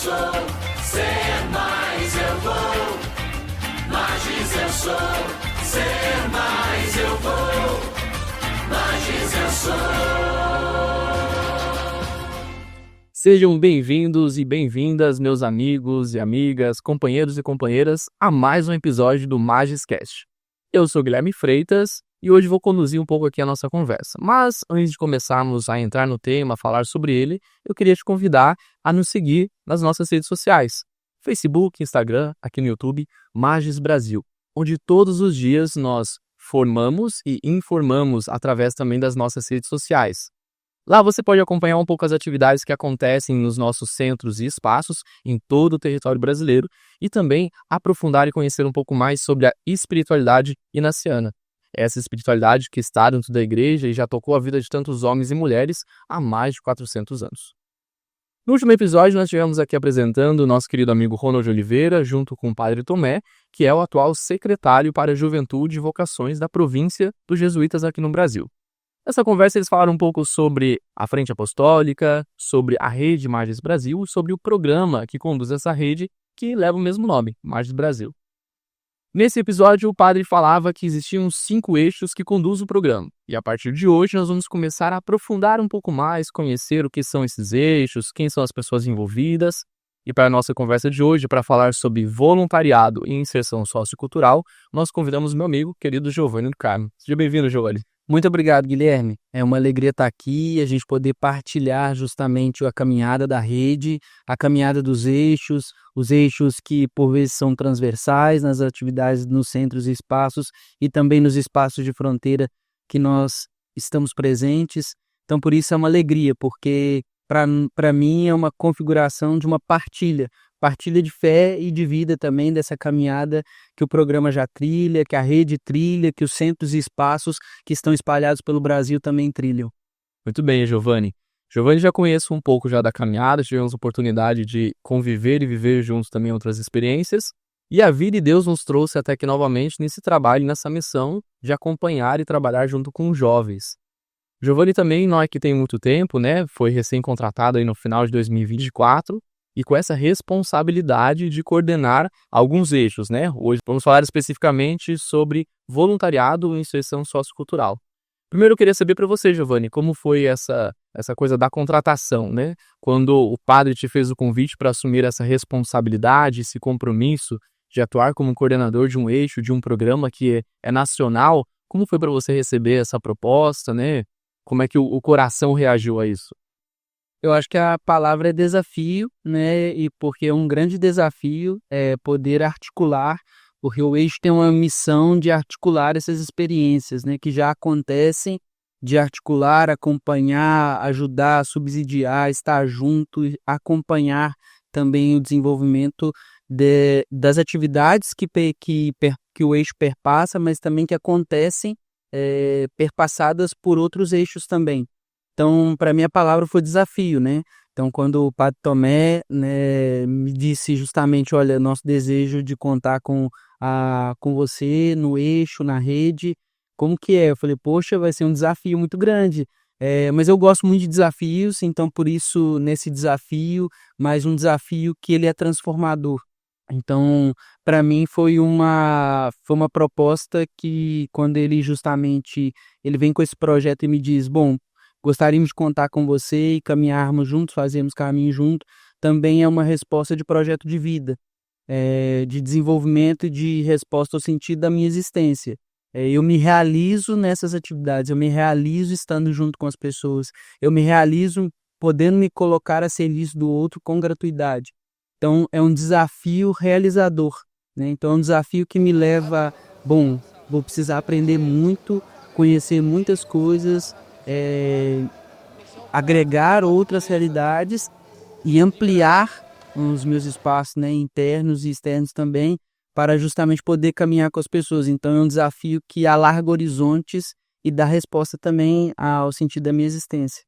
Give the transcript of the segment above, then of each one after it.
sou, ser mais eu vou. Magis eu sou, ser mais eu vou. Magis eu sou. Sejam bem-vindos e bem-vindas, meus amigos e amigas, companheiros e companheiras, a mais um episódio do MagisCast. Eu sou Guilherme Freitas e hoje vou conduzir um pouco aqui a nossa conversa. Mas antes de começarmos a entrar no tema, a falar sobre ele, eu queria te convidar a nos seguir nas nossas redes sociais. Facebook, Instagram, aqui no YouTube, Magis Brasil, onde todos os dias nós formamos e informamos através também das nossas redes sociais. Lá você pode acompanhar um pouco as atividades que acontecem nos nossos centros e espaços em todo o território brasileiro e também aprofundar e conhecer um pouco mais sobre a espiritualidade inaciana. Essa espiritualidade que está dentro da igreja e já tocou a vida de tantos homens e mulheres há mais de 400 anos. No último episódio, nós estivemos aqui apresentando o nosso querido amigo Ronald Oliveira, junto com o Padre Tomé, que é o atual secretário para a Juventude e Vocações da província dos Jesuítas aqui no Brasil. Nessa conversa, eles falaram um pouco sobre a Frente Apostólica, sobre a Rede Magis Brasil e sobre o programa que conduz essa rede, que leva o mesmo nome, Magis Brasil. Nesse episódio, o padre falava que existiam 5 eixos que conduzem o programa. E a partir de hoje, nós vamos começar a aprofundar um pouco mais, conhecer o que são esses eixos, quem são as pessoas envolvidas. E para a nossa conversa de hoje, para falar sobre voluntariado e inserção sociocultural, nós convidamos meu amigo, querido Giovanni do Carmo. Seja bem-vindo, Giovanni. Muito obrigado, Guilherme. É uma alegria estar aqui e a gente poder partilhar justamente a caminhada da rede, a caminhada dos eixos, os eixos que por vezes são transversais nas atividades nos centros e espaços e também nos espaços de fronteira que nós estamos presentes. Então, por isso é uma alegria, porque para mim é uma configuração de uma partilha de fé e de vida também dessa caminhada que o programa já trilha, que a rede trilha, que os centros e espaços que estão espalhados pelo Brasil também trilham. Muito bem, Giovanni. Giovanni já conheço um pouco já da caminhada, tivemos a oportunidade de conviver e viver juntos também outras experiências, e a vida e Deus nos trouxe até aqui novamente nesse trabalho, nessa missão de acompanhar e trabalhar junto com os jovens. Giovanni também não é que tem muito tempo, né? Foi recém-contratado aí no final de 2024, e com essa responsabilidade de coordenar alguns eixos, né? Hoje vamos falar especificamente sobre voluntariado e inserção sociocultural. Primeiro eu queria saber para você, Giovanni, como foi essa coisa da contratação, né? Quando o padre te fez o convite para assumir essa responsabilidade, esse compromisso de atuar como coordenador de um eixo, de um programa que é nacional, como foi para você receber essa proposta, né? Como é que o coração reagiu a isso? Eu acho que a palavra é desafio, né? E porque é um grande desafio poder articular, porque o eixo tem uma missão de articular essas experiências, né? Que já acontecem, de articular, acompanhar, ajudar, subsidiar, estar junto, acompanhar também o desenvolvimento das atividades que o eixo perpassa, mas também que acontecem perpassadas por outros eixos também. Então, para mim, a palavra foi desafio, né? Então, quando o Padre Tomé, né, me disse justamente, olha, nosso desejo de contar com você no eixo, na rede, como que é? Eu falei, poxa, vai ser um desafio muito grande. Mas eu gosto muito de desafios, então, por isso, nesse desafio, mais um desafio que ele é transformador. Então, para mim, foi uma proposta que, quando ele vem com esse projeto e me diz, bom, gostaríamos de contar com você e caminharmos juntos, fazermos caminho junto, também é uma resposta de projeto de vida, de desenvolvimento e de resposta ao sentido da minha existência. Eu me realizo nessas atividades, eu me realizo estando junto com as pessoas, eu me realizo podendo me colocar a serviço do outro com gratuidade. Então, é um desafio realizador, né? Então, é um desafio que me leva, bom, vou precisar aprender muito, conhecer muitas coisas, agregar outras realidades e ampliar os meus espaços, né, internos e externos também, para justamente poder caminhar com as pessoas. Então é um desafio que alarga horizontes e dá resposta também ao sentido da minha existência.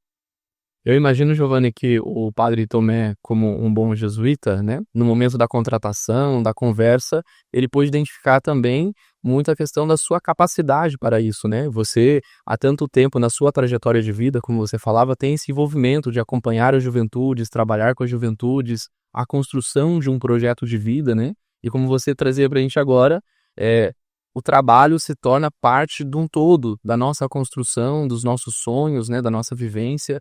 Eu imagino, Giovanni, que o padre Tomé, como um bom jesuíta, né, no momento da contratação, da conversa, ele pôde identificar também muito a questão da sua capacidade para isso, né? Você, há tanto tempo na sua trajetória de vida, como você falava, tem esse envolvimento de acompanhar as juventudes, trabalhar com as juventudes, a construção de um projeto de vida, né? E como você trazia para a gente agora, o trabalho se torna parte de um todo, da nossa construção, dos nossos sonhos, né? Da nossa vivência.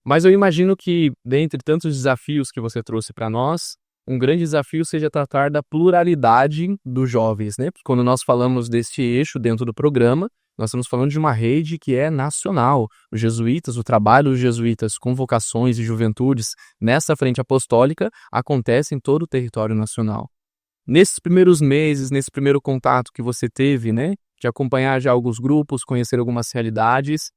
Mas eu imagino que, dentre tantos desafios que você trouxe para nós, um grande desafio seja tratar da pluralidade dos jovens, né? Quando nós falamos deste eixo dentro do programa, nós estamos falando de uma rede que é nacional. Os jesuítas, o trabalho dos jesuítas com vocações e juventudes nessa frente apostólica acontece em todo o território nacional. Nesses primeiros meses, nesse primeiro contato que você teve, né? De acompanhar já alguns grupos, conhecer algumas realidades,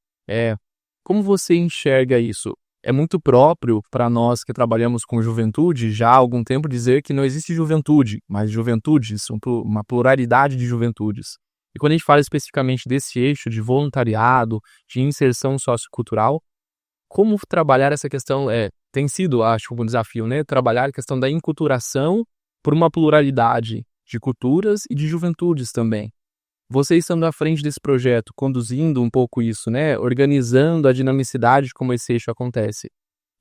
como você enxerga isso? É muito próprio para nós que trabalhamos com juventude já há algum tempo dizer que não existe juventude, mas juventudes, uma pluralidade de juventudes. E quando a gente fala especificamente desse eixo de voluntariado, de inserção sociocultural, como trabalhar essa questão tem sido, acho, um desafio, né? Trabalhar a questão da enculturação por uma pluralidade de culturas e de juventudes também. Você estando à frente desse projeto, conduzindo um pouco isso, né? Organizando a dinamicidade de como esse eixo acontece.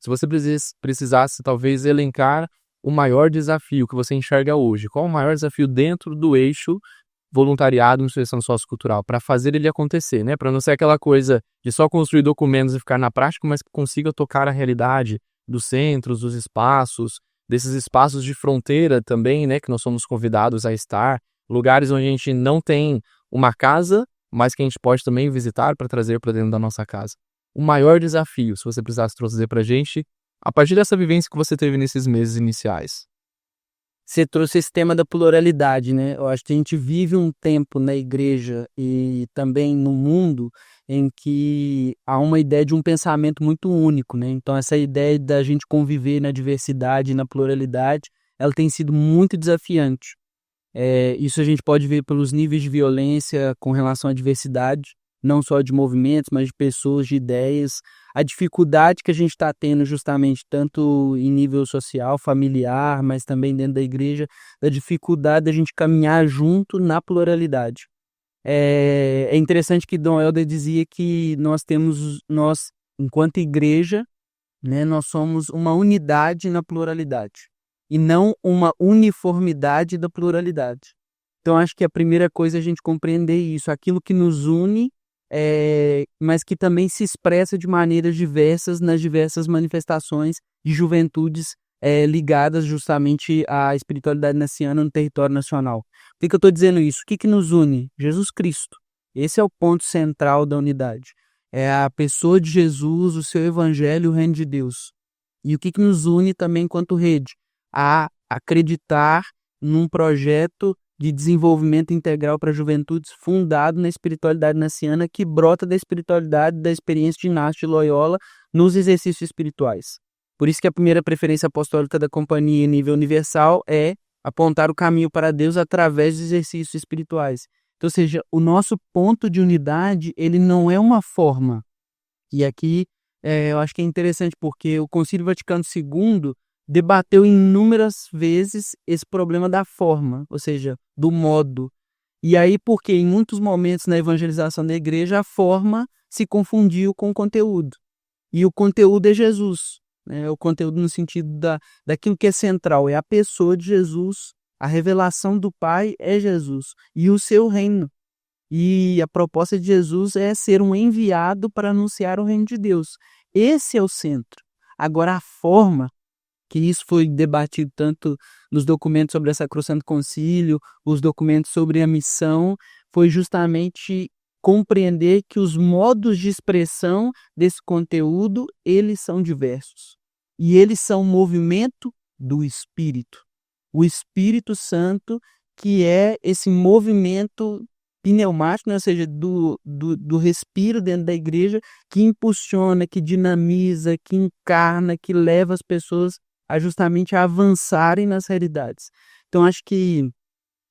Se você precisasse, talvez, elencar o maior desafio que você enxerga hoje, qual o maior desafio dentro do eixo voluntariado e inserção sociocultural, para fazer ele acontecer, né? Para não ser aquela coisa de só construir documentos e ficar na prática, mas que consiga tocar a realidade dos centros, dos espaços, desses espaços de fronteira também, né? Que nós somos convidados a estar, lugares onde a gente não tem uma casa, mas que a gente pode também visitar para trazer para dentro da nossa casa. O maior desafio, se você precisasse trazer para a gente, a partir dessa vivência que você teve nesses meses iniciais. Você trouxe esse tema da pluralidade, né? Eu acho que a gente vive um tempo na igreja e também no mundo em que há uma ideia de um pensamento muito único, né? Então essa ideia da gente conviver na diversidade e na pluralidade, ela tem sido muito desafiante. Isso a gente pode ver pelos níveis de violência com relação à diversidade, não só de movimentos, mas de pessoas, de ideias, a dificuldade que a gente está tendo justamente tanto em nível social, familiar, mas também dentro da igreja, da dificuldade da gente caminhar junto na pluralidade. É interessante que Dom Helder dizia que nós, enquanto igreja, né, nós somos uma unidade na pluralidade e não uma uniformidade da pluralidade. Então, acho que a primeira coisa é a gente compreender isso, aquilo que nos une, mas que também se expressa de maneiras diversas nas diversas manifestações de juventudes ligadas justamente à espiritualidade naciana no território nacional. Por que eu estou dizendo isso? O que nos une? Jesus Cristo. Esse é o ponto central da unidade. É a pessoa de Jesus, o seu evangelho, o reino de Deus. E o que nos une também enquanto rede? A acreditar num projeto de desenvolvimento integral para juventudes fundado na espiritualidade naciana que brota da espiritualidade da experiência de Inácio de Loyola nos exercícios espirituais. Por isso que a primeira preferência apostólica da companhia em nível universal é apontar o caminho para Deus através dos exercícios espirituais. Então, ou seja, o nosso ponto de unidade, ele não é uma forma. E aqui eu acho que é interessante porque o Concílio Vaticano II debateu inúmeras vezes esse problema da forma, ou seja, do modo. E aí, porque em muitos momentos na evangelização da igreja, a forma se confundiu com o conteúdo. E o conteúdo é Jesus, né? O conteúdo no sentido daquilo que é central, é a pessoa de Jesus, a revelação do Pai é Jesus e o seu reino. E a proposta de Jesus é ser um enviado para anunciar o reino de Deus. Esse é o centro. Agora, a forma, que isso foi debatido tanto nos documentos sobre a Sacrosanto Concílio, os documentos sobre a missão, foi justamente compreender que os modos de expressão desse conteúdo, eles são diversos. E eles são movimento do Espírito. O Espírito Santo, que é esse movimento pneumático, né? Ou seja, do respiro dentro da igreja, que impulsiona, que dinamiza, que encarna, que leva as pessoas a justamente avançarem nas realidades. Então, acho que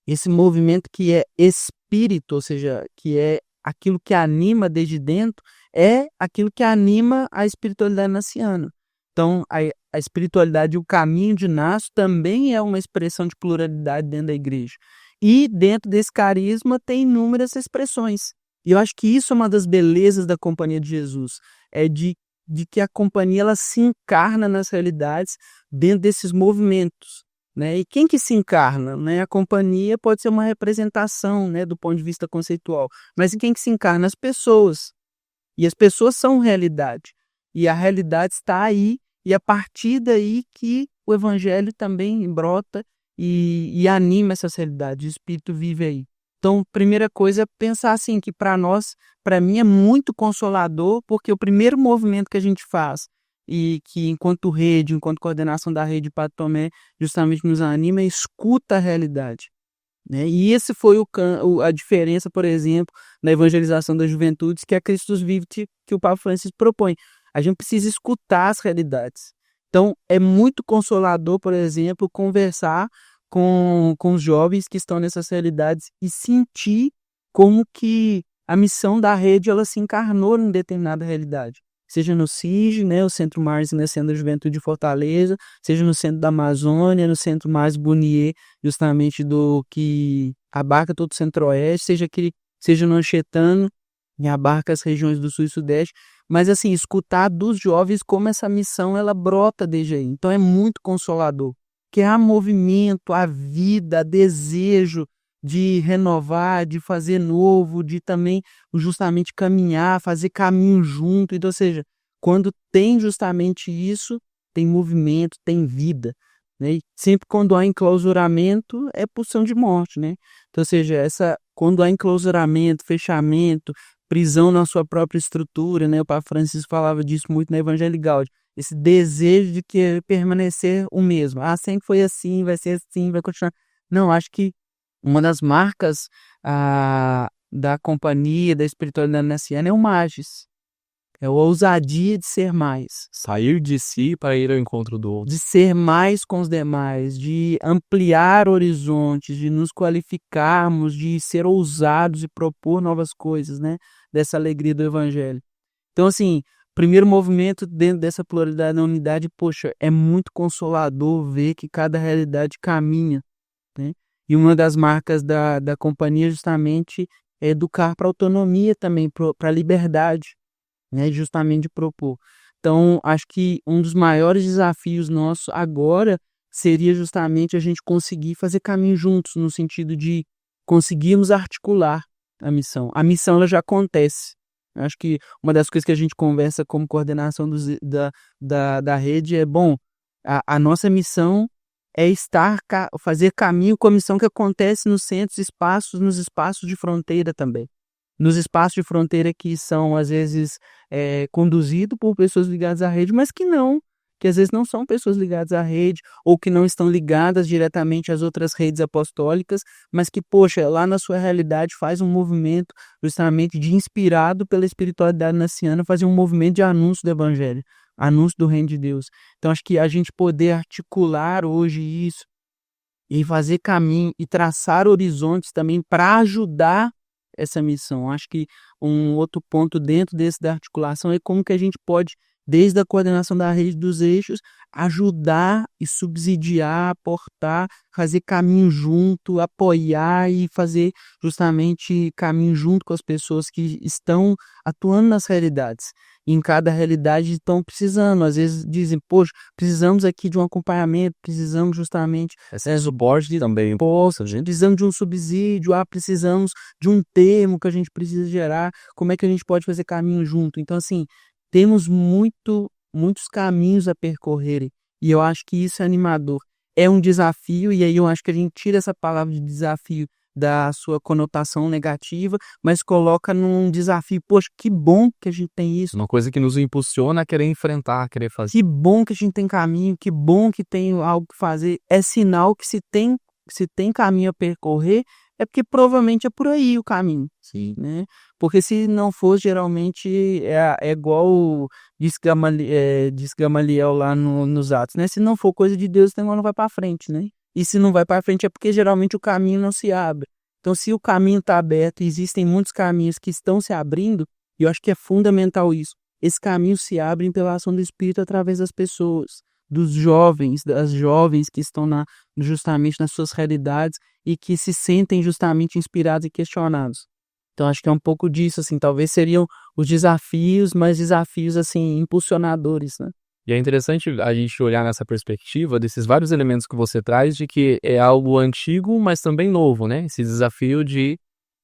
esse movimento que é espírito, ou seja, que é aquilo que anima desde dentro, é aquilo que anima a espiritualidade naciana. Então, a espiritualidade e o caminho de Inácio também é uma expressão de pluralidade dentro da igreja. E dentro desse carisma tem inúmeras expressões. E eu acho que isso é uma das belezas da Companhia de Jesus, é de que a companhia ela se encarna nas realidades dentro desses movimentos, né? E quem que se encarna, né? A companhia pode ser uma representação, né, do ponto de vista conceitual, mas em quem que se encarna? As pessoas. E as pessoas são realidade. E a realidade está aí, e a partir daí que o evangelho também brota e anima essas realidades. O Espírito vive aí. Então, primeira coisa é pensar assim, que para nós, para mim é muito consolador, porque o primeiro movimento que a gente faz, e que enquanto rede, enquanto coordenação da rede Padre Tomé, justamente nos anima, é escuta a realidade. Né? E esse foi a diferença, por exemplo, na evangelização das juventudes, que a Christus Vivit, que o Papa Francisco propõe. A gente precisa escutar as realidades. Então, é muito consolador, por exemplo, conversar com os jovens que estão nessas realidades e sentir como que a missão da rede ela se encarnou em determinada realidade. Seja no CIG, né, o Centro Mars na Centro da Juventude de Fortaleza, seja no Centro da Amazônia, no Centro Mars Bunier, justamente do que abarca todo o Centro-Oeste, seja no Anchetano, que abarca as regiões do Sul e Sudeste, mas assim, escutar dos jovens como essa missão ela brota desde aí. Então é muito consolador, que há movimento, há vida, há desejo de renovar, de fazer novo, de também justamente caminhar, fazer caminho junto. Então, ou seja, quando tem justamente isso, tem movimento, tem vida. Né? E sempre quando há enclausuramento, é pulsão de morte. Né? Então, ou seja, quando há enclausuramento, fechamento, prisão na sua própria estrutura, né? O Papa Francisco falava disso muito na Evangelii Gaudium, esse desejo de que permanecer o mesmo. Sempre foi assim, vai ser assim, vai continuar. Não, acho que uma das marcas da companhia, da espiritualidade naciana é o magis. É a ousadia de ser mais. Sair de si para ir ao encontro do outro. De ser mais com os demais, de ampliar horizontes, de nos qualificarmos, de ser ousados e propor novas coisas, né? Dessa alegria do evangelho. Então, assim, primeiro movimento dentro dessa pluralidade da unidade, poxa, é muito consolador ver que cada realidade caminha, né? E uma das marcas da companhia justamente é educar para a autonomia também, para a liberdade, né? Justamente de propor. Então, acho que um dos maiores desafios nossos agora seria justamente a gente conseguir fazer caminho juntos, no sentido de conseguirmos articular a missão. A missão ela já acontece. Acho que uma das coisas que a gente conversa como coordenação da rede é, a nossa missão é fazer caminho com a missão que acontece nos centros, nos espaços de fronteira também. Nos espaços de fronteira que são, às vezes, conduzidos por pessoas ligadas à rede, mas que às vezes não são pessoas ligadas à rede, ou que não estão ligadas diretamente às outras redes apostólicas, mas que, poxa, lá na sua realidade faz um movimento justamente de inspirado pela espiritualidade naciana, fazer um movimento de anúncio do evangelho, anúncio do reino de Deus. Então, acho que a gente poder articular hoje isso, e fazer caminho, e traçar horizontes também para ajudar essa missão. Acho que um outro ponto dentro da articulação é como que a gente pode, desde a coordenação da rede dos eixos, ajudar e subsidiar, aportar, fazer caminho junto, apoiar e fazer justamente caminho junto com as pessoas que estão atuando nas realidades. E em cada realidade estão precisando, às vezes dizem, poxa, precisamos aqui de um acompanhamento, precisamos justamente... Esse é suporte também. Poxa, precisamos de um subsídio, precisamos de um termo que a gente precisa gerar, como é que a gente pode fazer caminho junto? Então, assim, temos muitos caminhos a percorrer e eu acho que isso é animador. É um desafio e aí eu acho que a gente tira essa palavra de desafio da sua conotação negativa, mas coloca num desafio. Poxa, que bom que a gente tem isso. Uma coisa que nos impulsiona a querer enfrentar, a querer fazer. Que bom que a gente tem caminho, que bom que tem algo que fazer. É sinal que se tem caminho a percorrer, é porque provavelmente é por aí o caminho. Sim. Né? Porque se não for, geralmente é igual diz Gamaliel lá nos Atos, né? Se não for coisa de Deus, então não vai para frente, né? E se não vai para frente é porque geralmente o caminho não se abre. Então, se o caminho está aberto, existem muitos caminhos que estão se abrindo, e eu acho que é fundamental isso. Esses caminhos se abrem pela ação do Espírito através das pessoas. dos jovens, das jovens que estão justamente nas suas realidades e que se sentem justamente inspirados e questionados. Então, acho que é um pouco disso, assim, talvez seriam os desafios, mas desafios, assim, impulsionadores, né? E é interessante a gente olhar nessa perspectiva desses vários elementos que você traz de que é algo antigo, mas também novo, né? Esse desafio de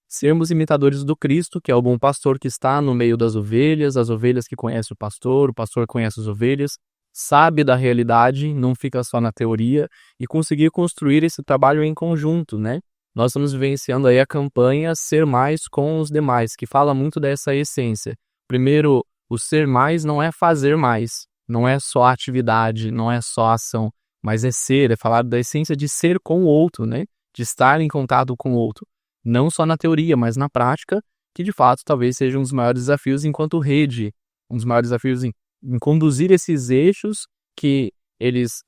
sermos imitadores do Cristo, que é o bom pastor que está no meio das ovelhas, as ovelhas que conhecem o pastor conhece as ovelhas, sabe da realidade, não fica só na teoria, e conseguir construir esse trabalho em conjunto, né? Nós estamos vivenciando aí a campanha Ser Mais com os Demais, que fala muito dessa essência. Primeiro, o ser mais não é fazer mais, não é só atividade, não é só ação, mas é ser, é falar da essência de ser com o outro, né? De estar em contato com o outro. Não só na teoria, mas na prática, que de fato talvez seja um dos maiores desafios enquanto rede, um dos maiores desafios em conduzir esses eixos que eles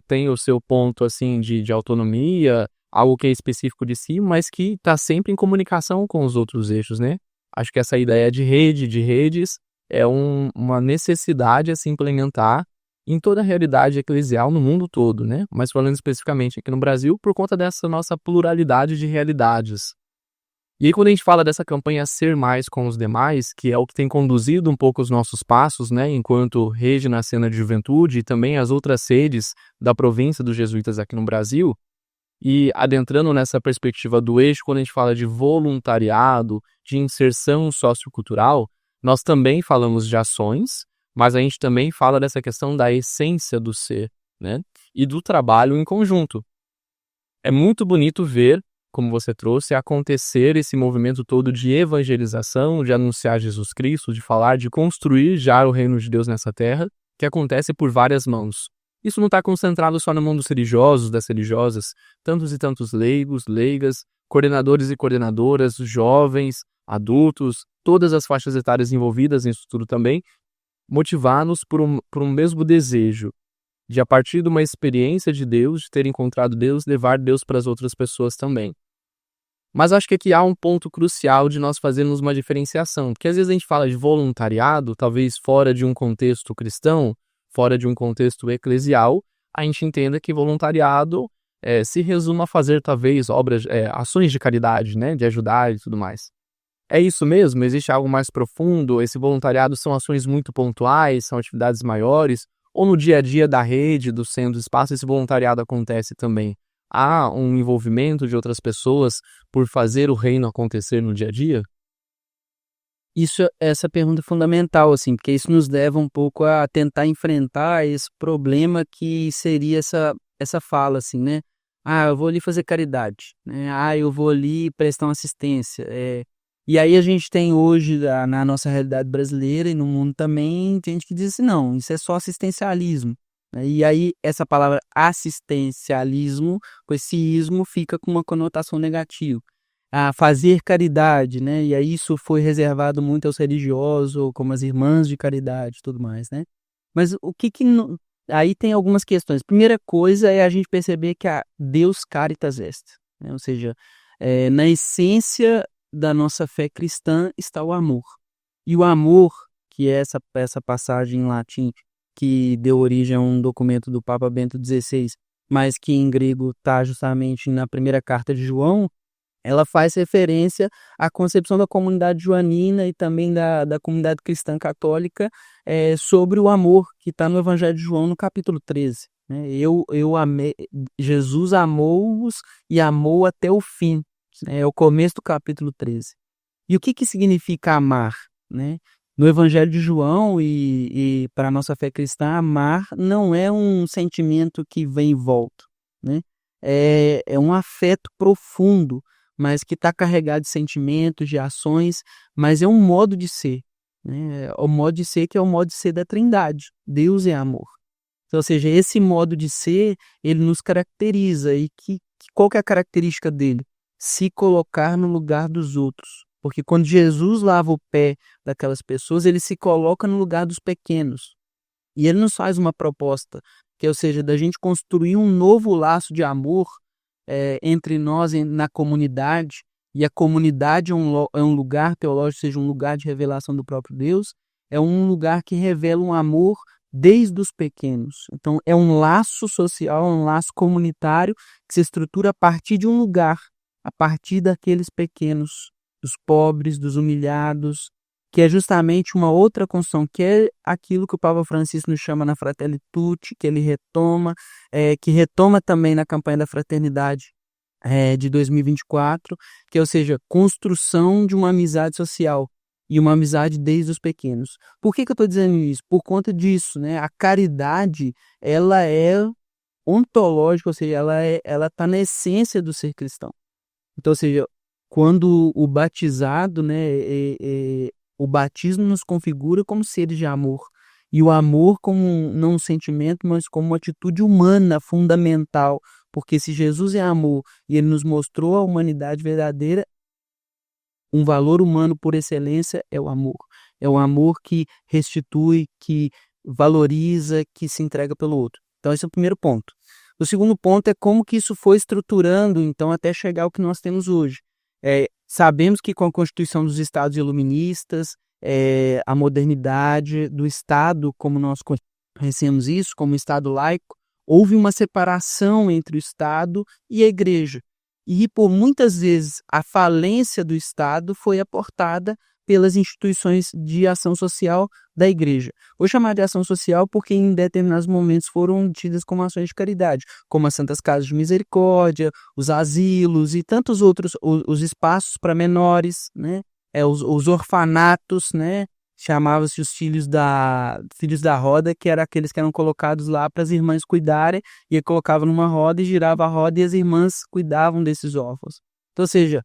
têm o seu ponto assim de autonomia, algo que é específico de si, mas que está sempre em comunicação com os outros eixos, né? Acho que essa ideia de rede, de redes, é uma necessidade a se implementar em toda a realidade eclesial no mundo todo, né? Mas falando especificamente aqui no Brasil, por conta dessa nossa pluralidade de realidades. E aí quando a gente fala dessa campanha Ser Mais com os Demais, que é o que tem conduzido um pouco os nossos passos, né? Enquanto rede na cena de juventude e também as outras redes da província dos jesuítas aqui no Brasil, e adentrando nessa perspectiva do eixo, quando a gente fala de voluntariado, de inserção sociocultural, nós também falamos de ações, mas a gente também fala dessa questão da essência do ser, né? E do trabalho em conjunto. É muito bonito ver, como você trouxe, acontecer esse movimento todo de evangelização, de anunciar Jesus Cristo, de falar, de construir já o reino de Deus nessa terra, que acontece por várias mãos. Isso não está concentrado só na mão dos religiosos, das religiosas, tantos e tantos leigos, leigas, coordenadores e coordenadoras, jovens, adultos, todas as faixas etárias envolvidas nisso tudo também, motivar-nos por um mesmo desejo, de a partir de uma experiência de Deus, de ter encontrado Deus, levar Deus para as outras pessoas também. Mas acho que aqui há um ponto crucial de nós fazermos uma diferenciação, porque às vezes a gente fala de voluntariado, talvez fora de um contexto cristão, fora de um contexto eclesial, a gente entenda que voluntariado se resume a fazer talvez ações de caridade, né, de ajudar e tudo mais. É isso mesmo? Existe algo mais profundo? Esse voluntariado são ações muito pontuais, são atividades maiores? Ou no dia a dia da rede, do centro do espaço, esse voluntariado acontece também? Há um envolvimento de outras pessoas por fazer o reino acontecer no dia a dia? Essa pergunta é fundamental, assim, porque isso nos leva um pouco a tentar enfrentar esse problema que seria essa fala, assim, né? Ah, eu vou ali fazer caridade, né? Ah, eu vou ali prestar uma assistência. E aí a gente tem hoje, na nossa realidade brasileira e no mundo também, tem gente que diz assim, não, isso é só assistencialismo, né? E aí essa palavra assistencialismo, com esse ismo, fica com uma conotação negativa. A fazer caridade, né? E aí isso foi reservado muito aos religiosos, como as irmãs de caridade e tudo mais, né? Mas o que aí tem algumas questões. Primeira coisa é a gente perceber que a Deus caritas est, né? Ou seja, na essência da nossa fé cristã está o amor. E o amor, que é essa passagem em latim que deu origem a um documento do Papa Bento XVI, mas que em grego está justamente na primeira carta de João, ela faz referência à concepção da comunidade joanina e também da comunidade cristã católica sobre o amor que está no Evangelho de João, no capítulo 13. Né? Eu amei, Jesus amou-os e amou até o fim. É o começo do capítulo 13. E o que significa amar? Né? No Evangelho de João e para a nossa fé cristã, amar não é um sentimento que vem e volta. Né? É um afeto profundo, mas que está carregado de sentimentos, de ações, mas é um modo de ser. Né? O modo de ser que é o modo de ser da Trindade. Deus é amor. Então, ou seja, esse modo de ser, ele nos caracteriza. E qual que é a característica dele? Se colocar no lugar dos outros. Porque quando Jesus lava o pé daquelas pessoas, ele se coloca no lugar dos pequenos. E ele nos faz uma proposta, que ou seja, da gente construir um novo laço de amor entre nós na comunidade, e a comunidade é um lugar teológico, seja um lugar de revelação do próprio Deus, é um lugar que revela um amor desde os pequenos. Então, é um laço social, um laço comunitário que se estrutura a partir de um lugar, a partir daqueles pequenos, dos pobres, dos humilhados, que é justamente uma outra construção, que é aquilo que o Papa Francisco nos chama na Fratelli Tutti, que ele retoma, que retoma também na campanha da fraternidade de 2024, que é, ou seja, construção de uma amizade social e uma amizade desde os pequenos. Por que eu estou dizendo isso? Por conta disso, né? A caridade, ela é ontológica, ou seja, ela está na essência do ser cristão. Então, ou seja, quando o batizado, né, o batismo nos configura como seres de amor. E o amor como não um sentimento, mas como uma atitude humana fundamental. Porque se Jesus é amor e ele nos mostrou a humanidade verdadeira, um valor humano por excelência é o amor. É o amor que restitui, que valoriza, que se entrega pelo outro. Então esse é o primeiro ponto. O segundo ponto é como que isso foi estruturando, então, até chegar ao que nós temos hoje. Sabemos que com a Constituição dos Estados Iluministas, a modernidade do Estado, como nós conhecemos isso, como Estado laico, houve uma separação entre o Estado e a Igreja. E, por muitas vezes, a falência do Estado foi aportada pelas instituições de ação social da Igreja. Vou chamar de ação social porque em determinados momentos foram tidas como ações de caridade, como as Santas Casas de Misericórdia, os asilos e tantos outros, os espaços para menores, né? Os orfanatos, né? Chamava-se os filhos da roda, que eram aqueles que eram colocados lá para as irmãs cuidarem, e colocava numa roda e girava a roda e as irmãs cuidavam desses órfãos. Então, ou seja,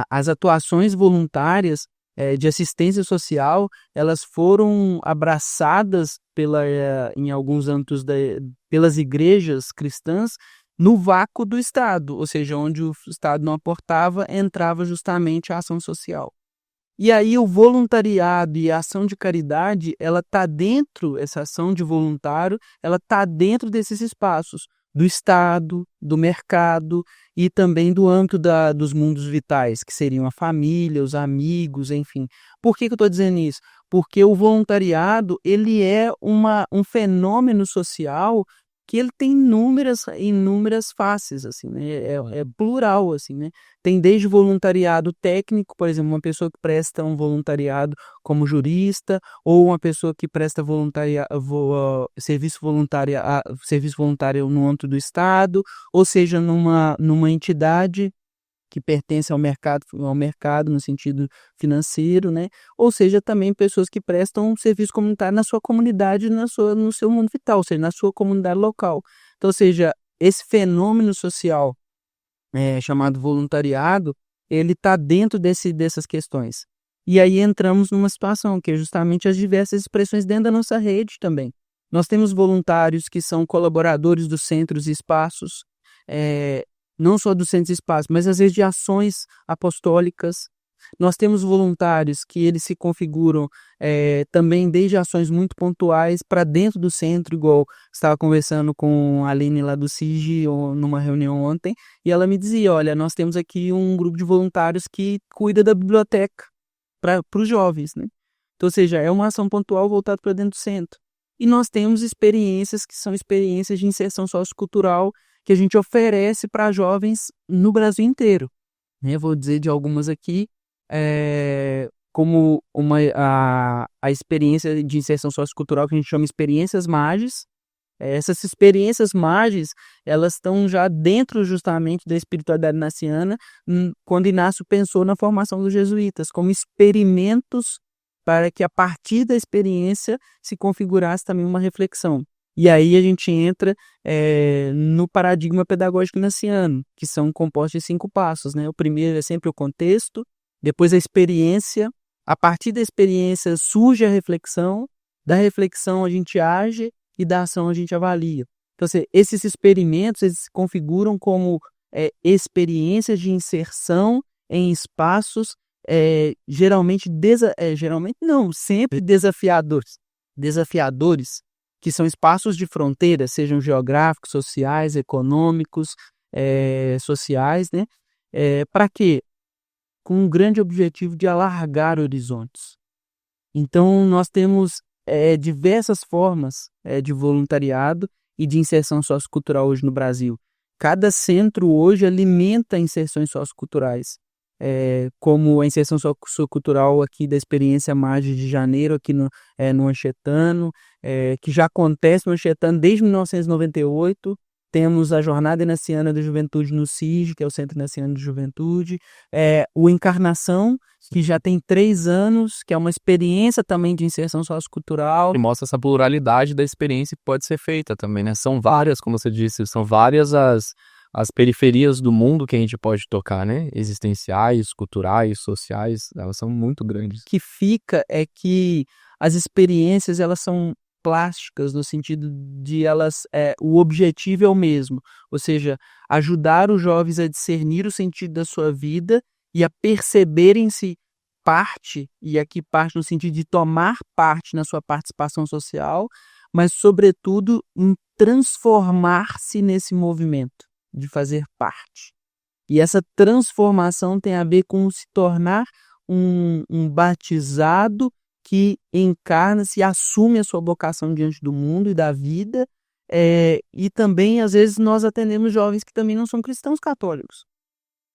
as atuações voluntárias de assistência social, elas foram abraçadas em alguns âmbitos pelas igrejas cristãs no vácuo do Estado, ou seja, onde o Estado não aportava, entrava justamente a ação social. E aí o voluntariado e a ação de caridade, ela está dentro, essa ação de voluntário, ela está dentro desses espaços, do Estado, do mercado e também do âmbito dos mundos vitais, que seriam a família, os amigos, enfim. Por que eu estou dizendo isso? Porque o voluntariado, ele é um fenômeno social que ele tem inúmeras faces, assim, né? É plural, assim, né? Tem desde voluntariado técnico, por exemplo, uma pessoa que presta um voluntariado como jurista, ou uma pessoa que presta serviço voluntário no âmbito do Estado, ou seja, numa entidade que pertence ao mercado no sentido financeiro, né? Ou seja, também pessoas que prestam um serviço comunitário na sua comunidade, no seu mundo vital, ou seja, na sua comunidade local. Então, ou seja, esse fenômeno social chamado voluntariado, ele está dentro dessas questões. E aí entramos numa situação que é justamente as diversas expressões dentro da nossa rede também. Nós temos voluntários que são colaboradores dos centros e espaços, não só dos centros e espaços, mas às vezes de ações apostólicas. Nós temos voluntários que eles se configuram também desde ações muito pontuais para dentro do centro, igual estava conversando com a Aline lá do CIG numa reunião ontem, e ela me dizia, olha, nós temos aqui um grupo de voluntários que cuida da biblioteca para os jovens, né? Então, ou seja, é uma ação pontual voltada para dentro do centro. E nós temos experiências que são experiências de inserção sociocultural que a gente oferece para jovens no Brasil inteiro. Eu vou dizer de algumas aqui, como a experiência de inserção sociocultural que a gente chama experiências MAGES. Essas experiências MAGES, elas estão já dentro justamente da espiritualidade ignaciana, quando Inácio pensou na formação dos jesuítas, como experimentos para que a partir da experiência se configurasse também uma reflexão. E aí a gente entra no paradigma pedagógico ignaciano, que são compostos de 5 passos, né? O primeiro é sempre o contexto, depois a experiência, a partir da experiência surge a reflexão, da reflexão a gente age e da ação a gente avalia. Então, esses experimentos eles se configuram como experiências de inserção em espaços sempre desafiadores, que são espaços de fronteira, sejam geográficos, sociais, econômicos, sociais, né? Para quê? Com um grande objetivo de alargar horizontes. Então, nós temos diversas formas de voluntariado e de inserção sociocultural hoje no Brasil. Cada centro hoje alimenta inserções socioculturais, como a inserção sociocultural aqui da experiência Magis de Janeiro, aqui no Anchetano, que já acontece no Anchetano desde 1998. Temos a Jornada Inaciana da Juventude no CIG, que é o Centro Inaciano de Juventude, o Encarnação, que já tem 3 anos, que é uma experiência também de inserção sociocultural. E mostra essa pluralidade da experiência que pode ser feita também, né? São várias, como você disse, são várias as periferias do mundo que a gente pode tocar, né? Existenciais, culturais, sociais, elas são muito grandes. O que fica é que as experiências, elas são plásticas, no sentido de o objetivo é o mesmo, ou seja, ajudar os jovens a discernir o sentido da sua vida e a perceberem-se parte, e aqui parte no sentido de tomar parte na sua participação social, mas sobretudo em transformar-se nesse movimento, de fazer parte. E essa transformação tem a ver com se tornar um batizado que encarna-se e assume a sua vocação diante do mundo e da vida, e também, às vezes, nós atendemos jovens que também não são cristãos católicos,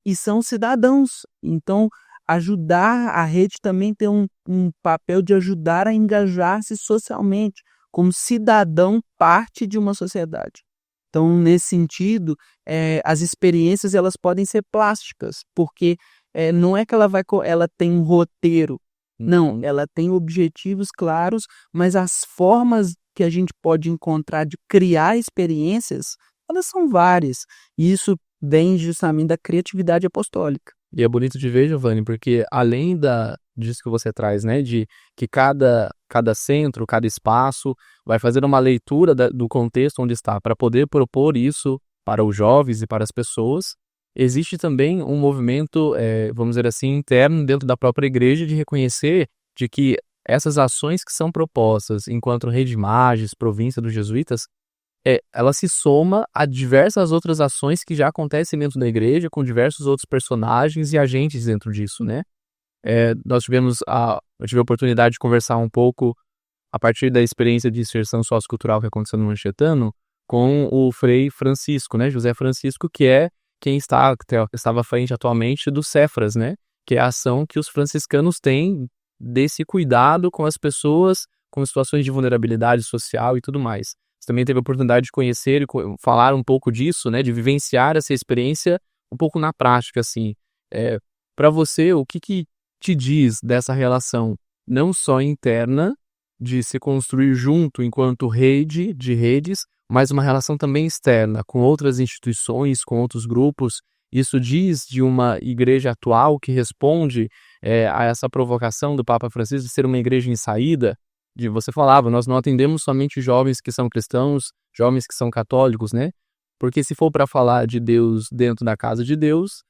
e são cidadãos. Então, ajudar a rede também tem um papel de ajudar a engajar-se socialmente, como cidadão parte de uma sociedade. Então, nesse sentido, as experiências elas podem ser plásticas, porque não é que ela tem um roteiro. Não, ela tem objetivos claros, mas as formas que a gente pode encontrar de criar experiências, elas são várias. E isso vem justamente da criatividade apostólica. E é bonito de ver, Giovanni, porque além disso que você traz, né, de que cada centro, cada espaço vai fazer uma leitura do contexto onde está para poder propor isso para os jovens e para as pessoas, existe também um movimento, vamos dizer assim, interno dentro da própria igreja de reconhecer de que essas ações que são propostas enquanto Rede Magis, província dos jesuítas, ela se soma a diversas outras ações que já acontecem dentro da igreja, com diversos outros personagens e agentes dentro disso, né? Eu tive a oportunidade de conversar um pouco a partir da experiência de inserção sociocultural que aconteceu no Anchetano com o Frei Francisco, né? José Francisco, que é quem estava à frente atualmente do Cefras, né? Que é a ação que os franciscanos têm desse cuidado com as pessoas com situações de vulnerabilidade social e tudo mais. Você também teve a oportunidade de conhecer e falar um pouco disso, né? De vivenciar essa experiência um pouco na prática, assim. Para você, o que te diz dessa relação, não só interna, de se construir junto enquanto rede de redes, mas uma relação também externa, com outras instituições, com outros grupos? Isso diz de uma igreja atual que responde a essa provocação do Papa Francisco de ser uma igreja em saída? Você falava, nós não atendemos somente jovens que são cristãos, jovens que são católicos, né? Porque se for para falar de Deus dentro da casa de Deus,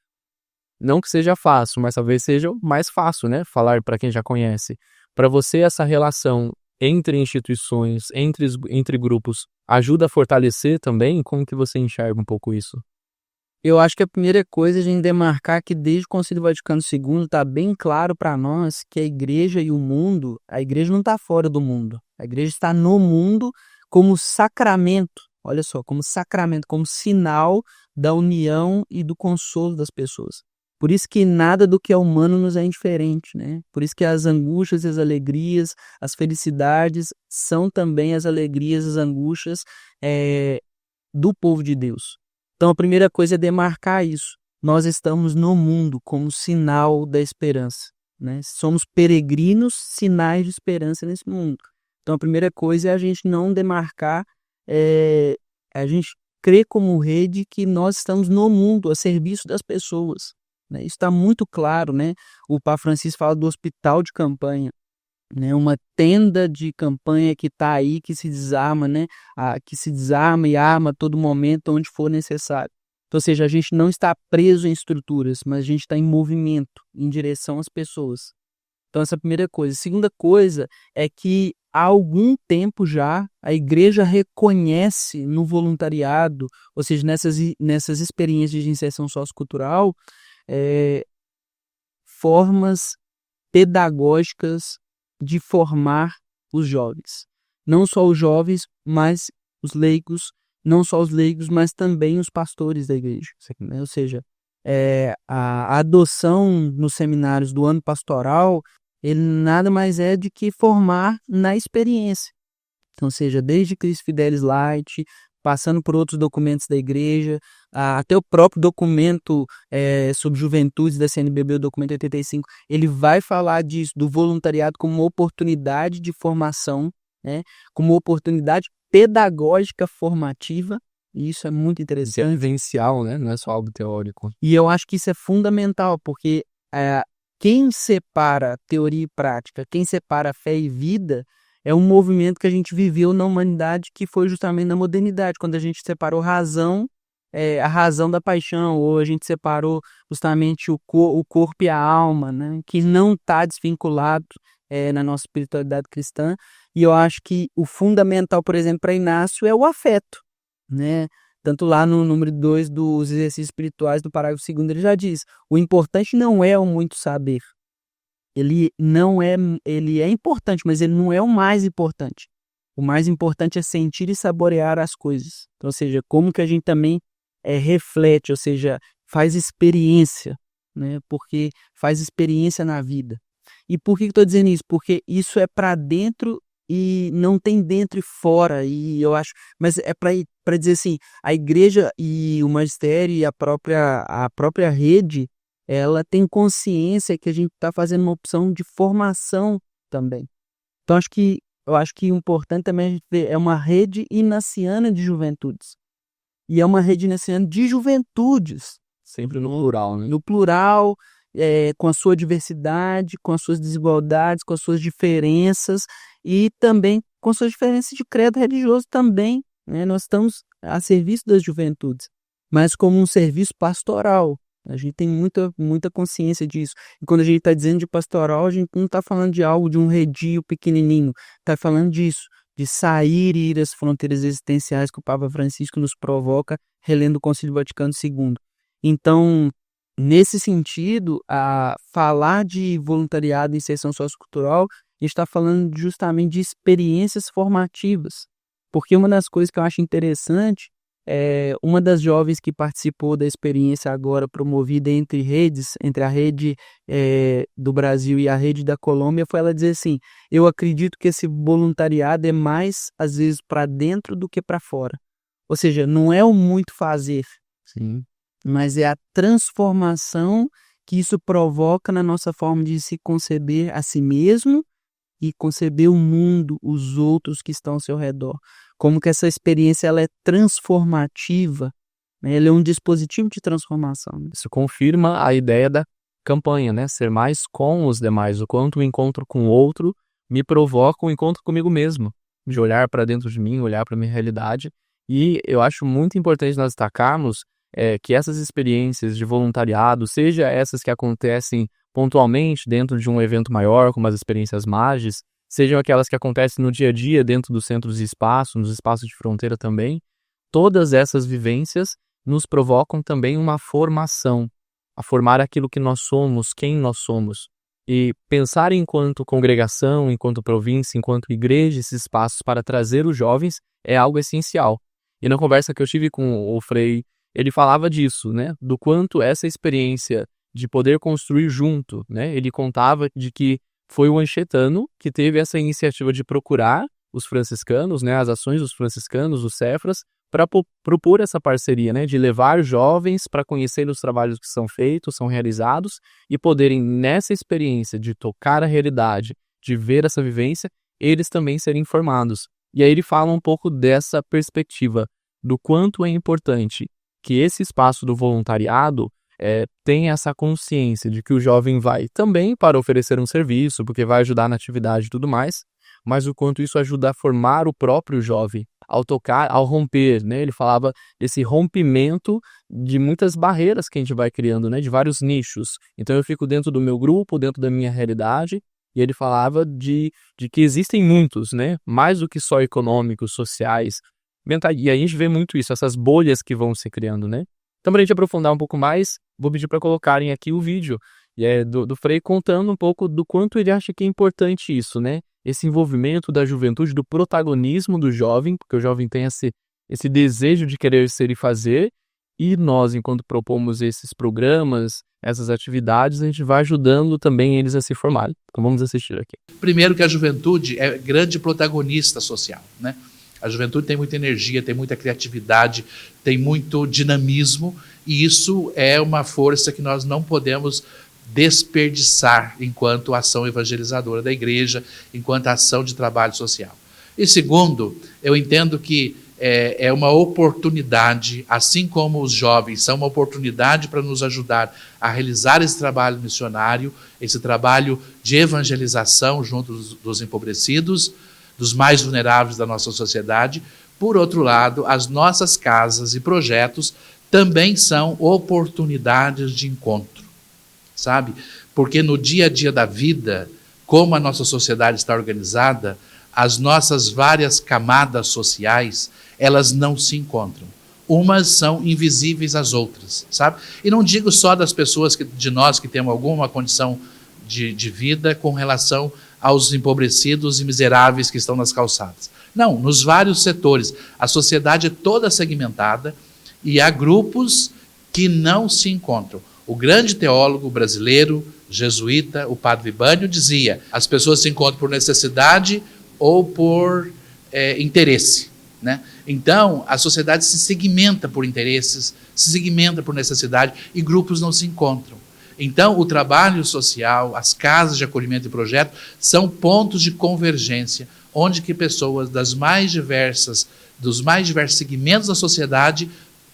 não que seja fácil, mas talvez seja mais fácil, né? Falar para quem já conhece. Para você, essa relação entre instituições, entre grupos, ajuda a fortalecer também? Como que você enxerga um pouco isso? Eu acho que a primeira coisa é a gente demarcar que desde o Concílio Vaticano II está bem claro para nós que a igreja e o mundo, a igreja não está fora do mundo, a igreja está no mundo como sacramento, olha só, como sacramento, como sinal da união e do consolo das pessoas. Por isso que nada do que é humano nos é indiferente, né? Por isso que as angústias e as alegrias, as felicidades são também as alegrias e as angústias do povo de Deus. Então a primeira coisa é demarcar isso. Nós estamos no mundo como sinal da esperança, né? Somos peregrinos, sinais de esperança nesse mundo. Então a primeira coisa é a gente não demarcar, a gente crer como rede que nós estamos no mundo, a serviço das pessoas. Isso está muito claro, né? O Papa Francisco fala do hospital de campanha, né? Uma tenda de campanha que está aí, que se desarma, né? Que se desarma e arma a todo momento onde for necessário. Então, ou seja, a gente não está preso em estruturas, mas a gente está em movimento, em direção às pessoas. Então, essa é a primeira coisa. A segunda coisa é que há algum tempo já a igreja reconhece no voluntariado, ou seja, nessas experiências de inserção sociocultural, formas pedagógicas de formar os jovens. Não só os jovens, mas os leigos, não só os leigos, mas também os pastores da igreja, né? Ou seja, a adoção nos seminários do ano pastoral, ele nada mais é de que formar na experiência. Então, seja desde Cristo Fidelis Light, passando por outros documentos da igreja, até o próprio documento sobre juventude da CNBB, o documento 85, ele vai falar disso, do voluntariado como uma oportunidade de formação, né, como uma oportunidade pedagógica formativa, e isso é muito interessante. É vivencial, né? Não é só algo teórico. E eu acho que isso é fundamental, porque quem separa teoria e prática, quem separa fé e vida, é um movimento que a gente viveu na humanidade, que foi justamente na modernidade, quando a gente separou a razão da paixão, ou a gente separou justamente o corpo e a alma, né, que não está desvinculado na nossa espiritualidade cristã. E eu acho que o fundamental, por exemplo, para Inácio é o afeto, né? Tanto lá no número 2 dos exercícios espirituais, do parágrafo 2º, ele já diz: o importante não é o muito saber. Ele é importante, mas ele não é o mais importante. O mais importante é sentir e saborear as coisas. Então, ou seja, como que a gente também reflete, ou seja, faz experiência, né? Porque faz experiência na vida. E por que eu estou dizendo isso? Porque isso é para dentro e não tem dentro e fora. E eu acho, mas é para dizer assim, a igreja e o magistério e a própria rede, ela tem consciência que a gente está fazendo uma opção de formação também. Então, eu acho que o importante também a gente ver, é uma rede inaciana de juventudes. E é uma rede inaciana de juventudes. Sempre no plural, né? No plural, com a sua diversidade, com as suas desigualdades, com as suas diferenças e também com as suas diferenças de credo religioso também, né? Nós estamos a serviço das juventudes, mas como um serviço pastoral. A gente tem muita consciência disso. E quando a gente está dizendo de pastoral, a gente não está falando de algo de um redil pequenininho. Está falando disso, de sair e ir às fronteiras existenciais que o Papa Francisco nos provoca, relendo o Concílio Vaticano II. Então, nesse sentido, a falar de voluntariado e inserção sociocultural, a gente está falando justamente de experiências formativas. Porque uma das coisas que eu acho interessante, uma das jovens que participou da experiência agora promovida entre a rede do Brasil e a rede da Colômbia, foi ela dizer assim: eu acredito que esse voluntariado é mais, às vezes, para dentro do que para fora. Ou seja, não é o muito fazer, Sim. mas é a transformação que isso provoca na nossa forma de se conceber a si mesmo e conceber o mundo, os outros que estão ao seu redor. Como que essa experiência ela é transformativa, né? Ela é um dispositivo de transformação. Isso confirma a ideia da campanha, né? Ser mais com os demais. O quanto o encontro com o outro me provoca um encontro comigo mesmo. De olhar para dentro de mim, olhar para a minha realidade. E eu acho muito importante nós destacarmos que essas experiências de voluntariado, seja essas que acontecem pontualmente dentro de um evento maior, como as experiências MAGES, sejam aquelas que acontecem no dia a dia dentro dos centros de espaço, nos espaços de fronteira também, todas essas vivências nos provocam também uma formação, a formar aquilo que nós somos, quem nós somos. E pensar enquanto congregação, enquanto província, enquanto igreja, esses espaços para trazer os jovens é algo essencial. E na conversa que eu tive com o Frei, ele falava disso, né? Do quanto essa experiência de poder construir junto, né? Ele contava de que foi o Anchetano que teve essa iniciativa de procurar os franciscanos, né? As ações dos franciscanos, os Cefras, para propor essa parceria, né? De levar jovens para conhecer os trabalhos que são feitos, são realizados e poderem, nessa experiência de tocar a realidade, de ver essa vivência, eles também serem formados. E aí ele fala um pouco dessa perspectiva, do quanto é importante que esse espaço do voluntariado tenha essa consciência de que o jovem vai também para oferecer um serviço, porque vai ajudar na atividade e tudo mais, mas o quanto isso ajuda a formar o próprio jovem, ao tocar, ao romper, né? Ele falava desse rompimento de muitas barreiras que a gente vai criando, né? De vários nichos. Então eu fico dentro do meu grupo, dentro da minha realidade, e ele falava de que existem muitos, né? Mais do que só econômicos, sociais, mentais. E a gente vê muito isso, essas bolhas que vão se criando, né? Então, para a gente aprofundar um pouco mais, vou pedir para colocarem aqui o vídeo do Frei contando um pouco do quanto ele acha que é importante isso, né? Esse envolvimento da juventude, do protagonismo do jovem, porque o jovem tem esse desejo de querer ser e fazer, e nós, enquanto propomos esses programas, essas atividades, a gente vai ajudando também eles a se formarem. Então vamos assistir aqui. Primeiro que a juventude é grande protagonista social, né? A juventude tem muita energia, tem muita criatividade, tem muito dinamismo, e isso é uma força que nós não podemos desperdiçar enquanto ação evangelizadora da igreja, enquanto ação de trabalho social. E segundo, eu entendo que é uma oportunidade, assim como os jovens são uma oportunidade para nos ajudar a realizar esse trabalho missionário, esse trabalho de evangelização junto dos empobrecidos, dos mais vulneráveis da nossa sociedade. Por outro lado, as nossas casas e projetos também são oportunidades de encontro, sabe? Porque no dia a dia da vida, como a nossa sociedade está organizada, as nossas várias camadas sociais, elas não se encontram. Umas são invisíveis às outras, sabe? E não digo só das pessoas de nós que temos alguma condição de vida com relação aos empobrecidos e miseráveis que estão nas calçadas. Não, nos vários setores. A sociedade é toda segmentada e há grupos que não se encontram. O grande teólogo brasileiro, jesuíta, o padre Libânio, dizia: as pessoas se encontram por necessidade ou por interesse, né? Então, a sociedade se segmenta por interesses, se segmenta por necessidade e grupos não se encontram. Então, o trabalho social, as casas de acolhimento e projeto são pontos de convergência, onde que pessoas dos mais diversos segmentos da sociedade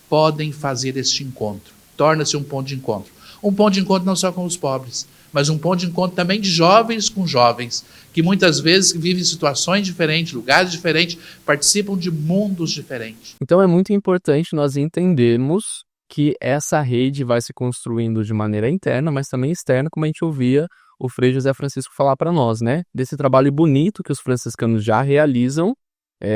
podem fazer este encontro. Torna-se um ponto de encontro. Um ponto de encontro não só com os pobres, mas um ponto de encontro também de jovens com jovens, que muitas vezes vivem situações diferentes, lugares diferentes, participam de mundos diferentes. Então é muito importante nós entendermos que essa rede vai se construindo de maneira interna, mas também externa, como a gente ouvia o Frei José Francisco falar para nós, né? Desse trabalho bonito que os franciscanos já realizam,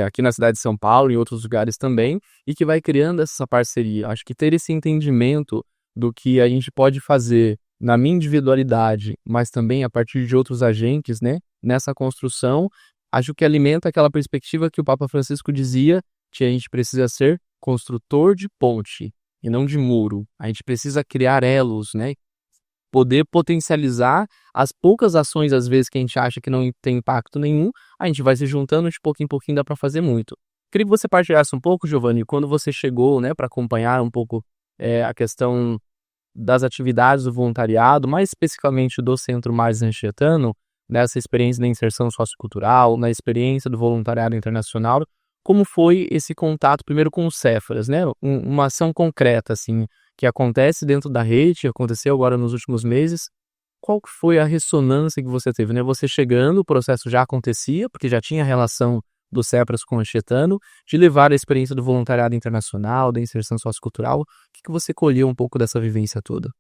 aqui na cidade de São Paulo e em outros lugares também, e que vai criando essa parceria. Acho que ter esse entendimento do que a gente pode fazer na minha individualidade, mas também a partir de outros agentes, né? Nessa construção, acho que alimenta aquela perspectiva que o Papa Francisco dizia que a gente precisa ser construtor de ponte e não de muro. A gente precisa criar elos, né? Poder potencializar as poucas ações, às vezes, que a gente acha que não tem impacto nenhum, a gente vai se juntando, de pouquinho em pouquinho dá para fazer muito. Queria que você partilhasse um pouco, Giovanni, quando você chegou, né, para acompanhar um pouco a questão das atividades do voluntariado, mais especificamente do Centro Mais Anchietano, nessa experiência da inserção sociocultural, na experiência do voluntariado internacional. Como foi esse contato primeiro com o Céfaras, né? Uma ação concreta, assim, que acontece dentro da rede, aconteceu agora nos últimos meses. Qual que foi a ressonância que você teve, né? Você chegando, o processo já acontecia, porque já tinha relação do Céfaras com o Anchietano, de levar a experiência do voluntariado internacional, da inserção sociocultural. O que você colheu um pouco dessa vivência toda?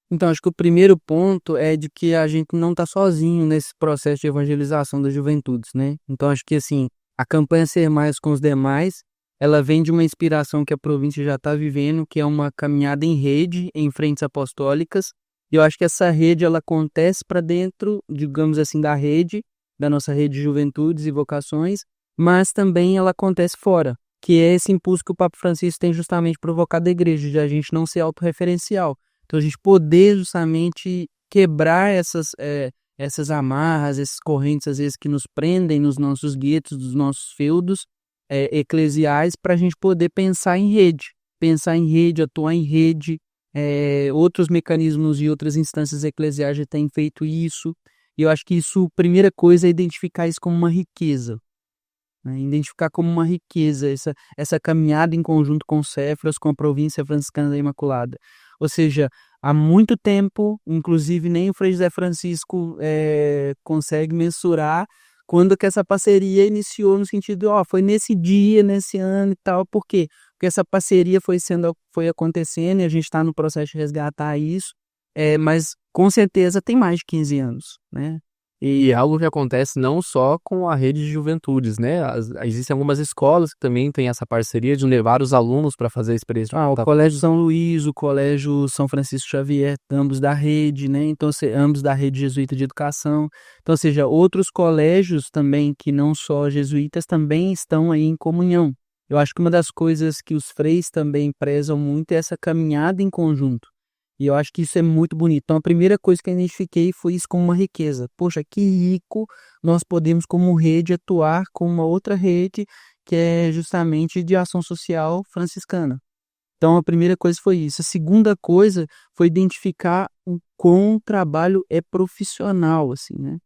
Então, acho que o primeiro ponto é de que a gente não está sozinho nesse processo de evangelização das juventudes, né? Então, acho que, assim, a campanha Ser Mais com os Demais, ela vem de uma inspiração que a província já está vivendo, que é uma caminhada em rede, em frentes apostólicas. E eu acho que essa rede, ela acontece para dentro, digamos assim, da rede, da nossa rede de juventudes e vocações, mas também ela acontece fora, que é esse impulso que o Papa Francisco tem justamente provocado a igreja, de a gente não ser autorreferencial. Então, a gente poder justamente quebrar essas amarras, essas correntes, às vezes, que nos prendem nos nossos guetos, dos nossos feudos eclesiais, para a gente poder pensar em rede, atuar em rede. Outros mecanismos e outras instâncias eclesiais já têm feito isso. E eu acho que isso, primeira coisa, é identificar isso como uma riqueza. Né? Identificar como uma riqueza essa caminhada em conjunto com o Céfaras, com a província franciscana da Imaculada. Ou seja, há muito tempo, inclusive nem o Frei José Francisco consegue mensurar quando que essa parceria iniciou, no sentido, foi nesse dia, nesse ano e tal. Por quê? Porque essa parceria foi acontecendo e a gente está no processo de resgatar isso, mas com certeza tem mais de 15 anos, né? E é algo que acontece não só com a rede de juventudes, né? Existem algumas escolas que também têm essa parceria de levar os alunos para fazer a experiência. O Colégio São Luís, o Colégio São Francisco Xavier, ambos da rede, né? Então, ambos da rede jesuíta de educação. Então, ou seja, outros colégios também, que não só jesuítas, também estão aí em comunhão. Eu acho que uma das coisas que os freis também prezam muito é essa caminhada em conjunto. E eu acho que isso é muito bonito. Então, a primeira coisa que eu identifiquei foi isso como uma riqueza. Poxa, que rico nós podemos, como rede, atuar com uma outra rede que é justamente de ação social franciscana. Então, a primeira coisa foi isso. A segunda coisa foi identificar o quão o trabalho é profissional, assim, né?